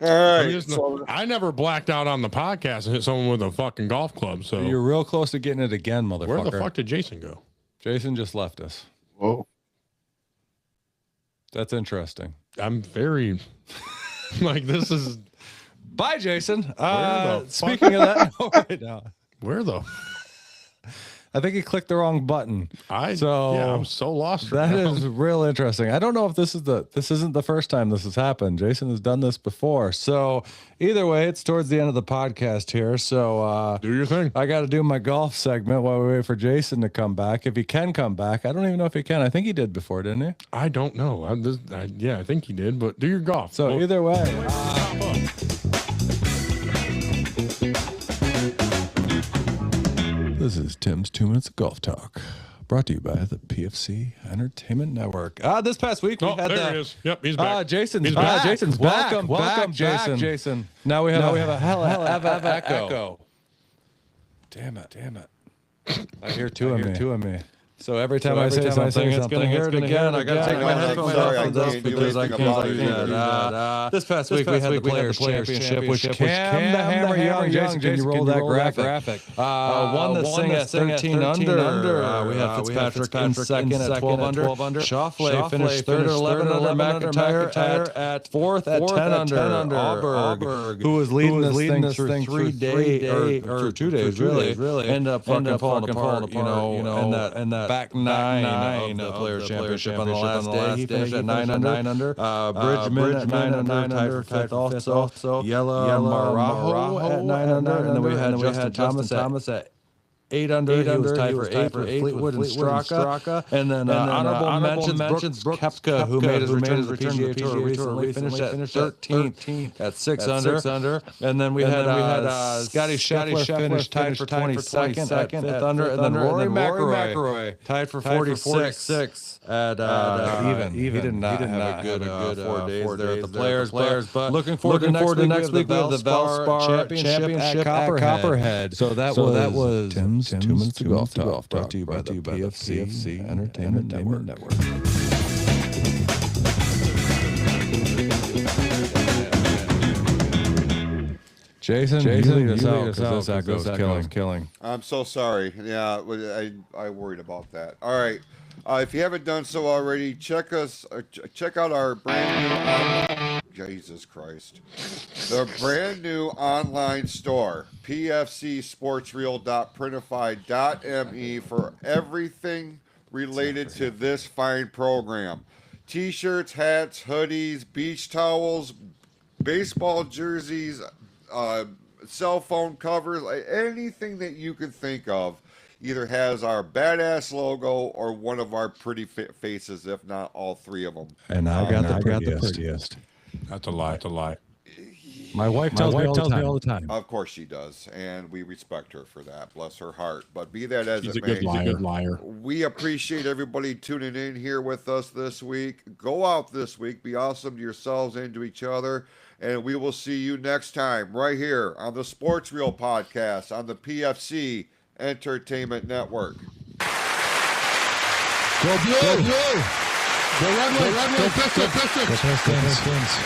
All right. I never blacked out on the podcast and hit someone with a fucking golf club. So You're real close to getting it again, motherfucker. where the fuck did Jason go? Jason just left us. Whoa. That's interesting. I'm very like, this is. Bye, Jason. the Speaking of that, right now, Where the? I think he clicked the wrong button. I'm so lost. That right now. is real interesting. I don't know if this isn't the first time this has happened. Jason has done this before. So either way, it's towards the end of the podcast here. So do your thing. I got to do my golf segment while we wait for Jason to come back. If he can come back, I don't even know if he can. I think he did before, didn't he? I don't know. I think he did. But do your golf. So either way. This is Tim's 2 Minutes of Golf Talk, brought to you by the PFC Entertainment Network. This past week we had there he is. Yep, he's back. Jason's He's back. back. Jason's welcome back, Jason. Now we have a hell of an echo. Damn it. I hear two of me. So every time I say something, it's going to hear it again. I got to take my headphones off this because I can't do that. This past week we had the Players Championship, which Cam the Hammer Young. Jason, can you roll that graphic? Won the Sing at 13 under. We had Fitzpatrick in second at 12 under. Schauffele finished third at 11 under. McIntyre at fourth at 10 under. Auberg, who was leading this thing through 3 days, or 2 days, really. Ended up fucking falling apart, you know, and that back nine of the Players Championship on the last day. He finished at 9 under. Bridgman at 9 under, tied for fifth also. Yella Marajo at 9 under. And then we had Justin Thomas at 8 under. He was tied for 8 for Fleetwood and Straka. And then honorable mentions Brooks Koepka, who made his return to the PGA Tour recently, finished at 13th at 6 under. And then we had Scotty Scheffler finished tied for 22nd at 5th under. And then Rory McIlroy tied for 46 at even. He did not have a good 4 days there at the Players. But looking forward to next week. We have the Valspar Championship at Copperhead. So that was Tim's 2 minutes to golf talk, brought to you by the PFC Entertainment Network. Jason, you lead us out, that goes killing. I'm so sorry. Yeah, I worried about that. All right. If you haven't done so already, check out our brand new Jesus Christ. The brand new online store, pfcsportsreel.printify.me, for everything related to this fine program. T-shirts, hats, hoodies, beach towels, baseball jerseys, cell phone covers, anything that you can think of either has our badass logo or one of our pretty faces, if not all three of them. And I got the prettiest. That's a lie. My wife tells me all the time. Of course she does, and we respect her for that. Bless her heart. But be that as She's it a may, good liar. We appreciate everybody tuning in here with us this week. Go out this week. Be awesome to yourselves and to each other. And we will see you next time right here on the Sports Reel Podcast on the PFC Entertainment Network. Go Blue! Go Red Wings! Go Pistons!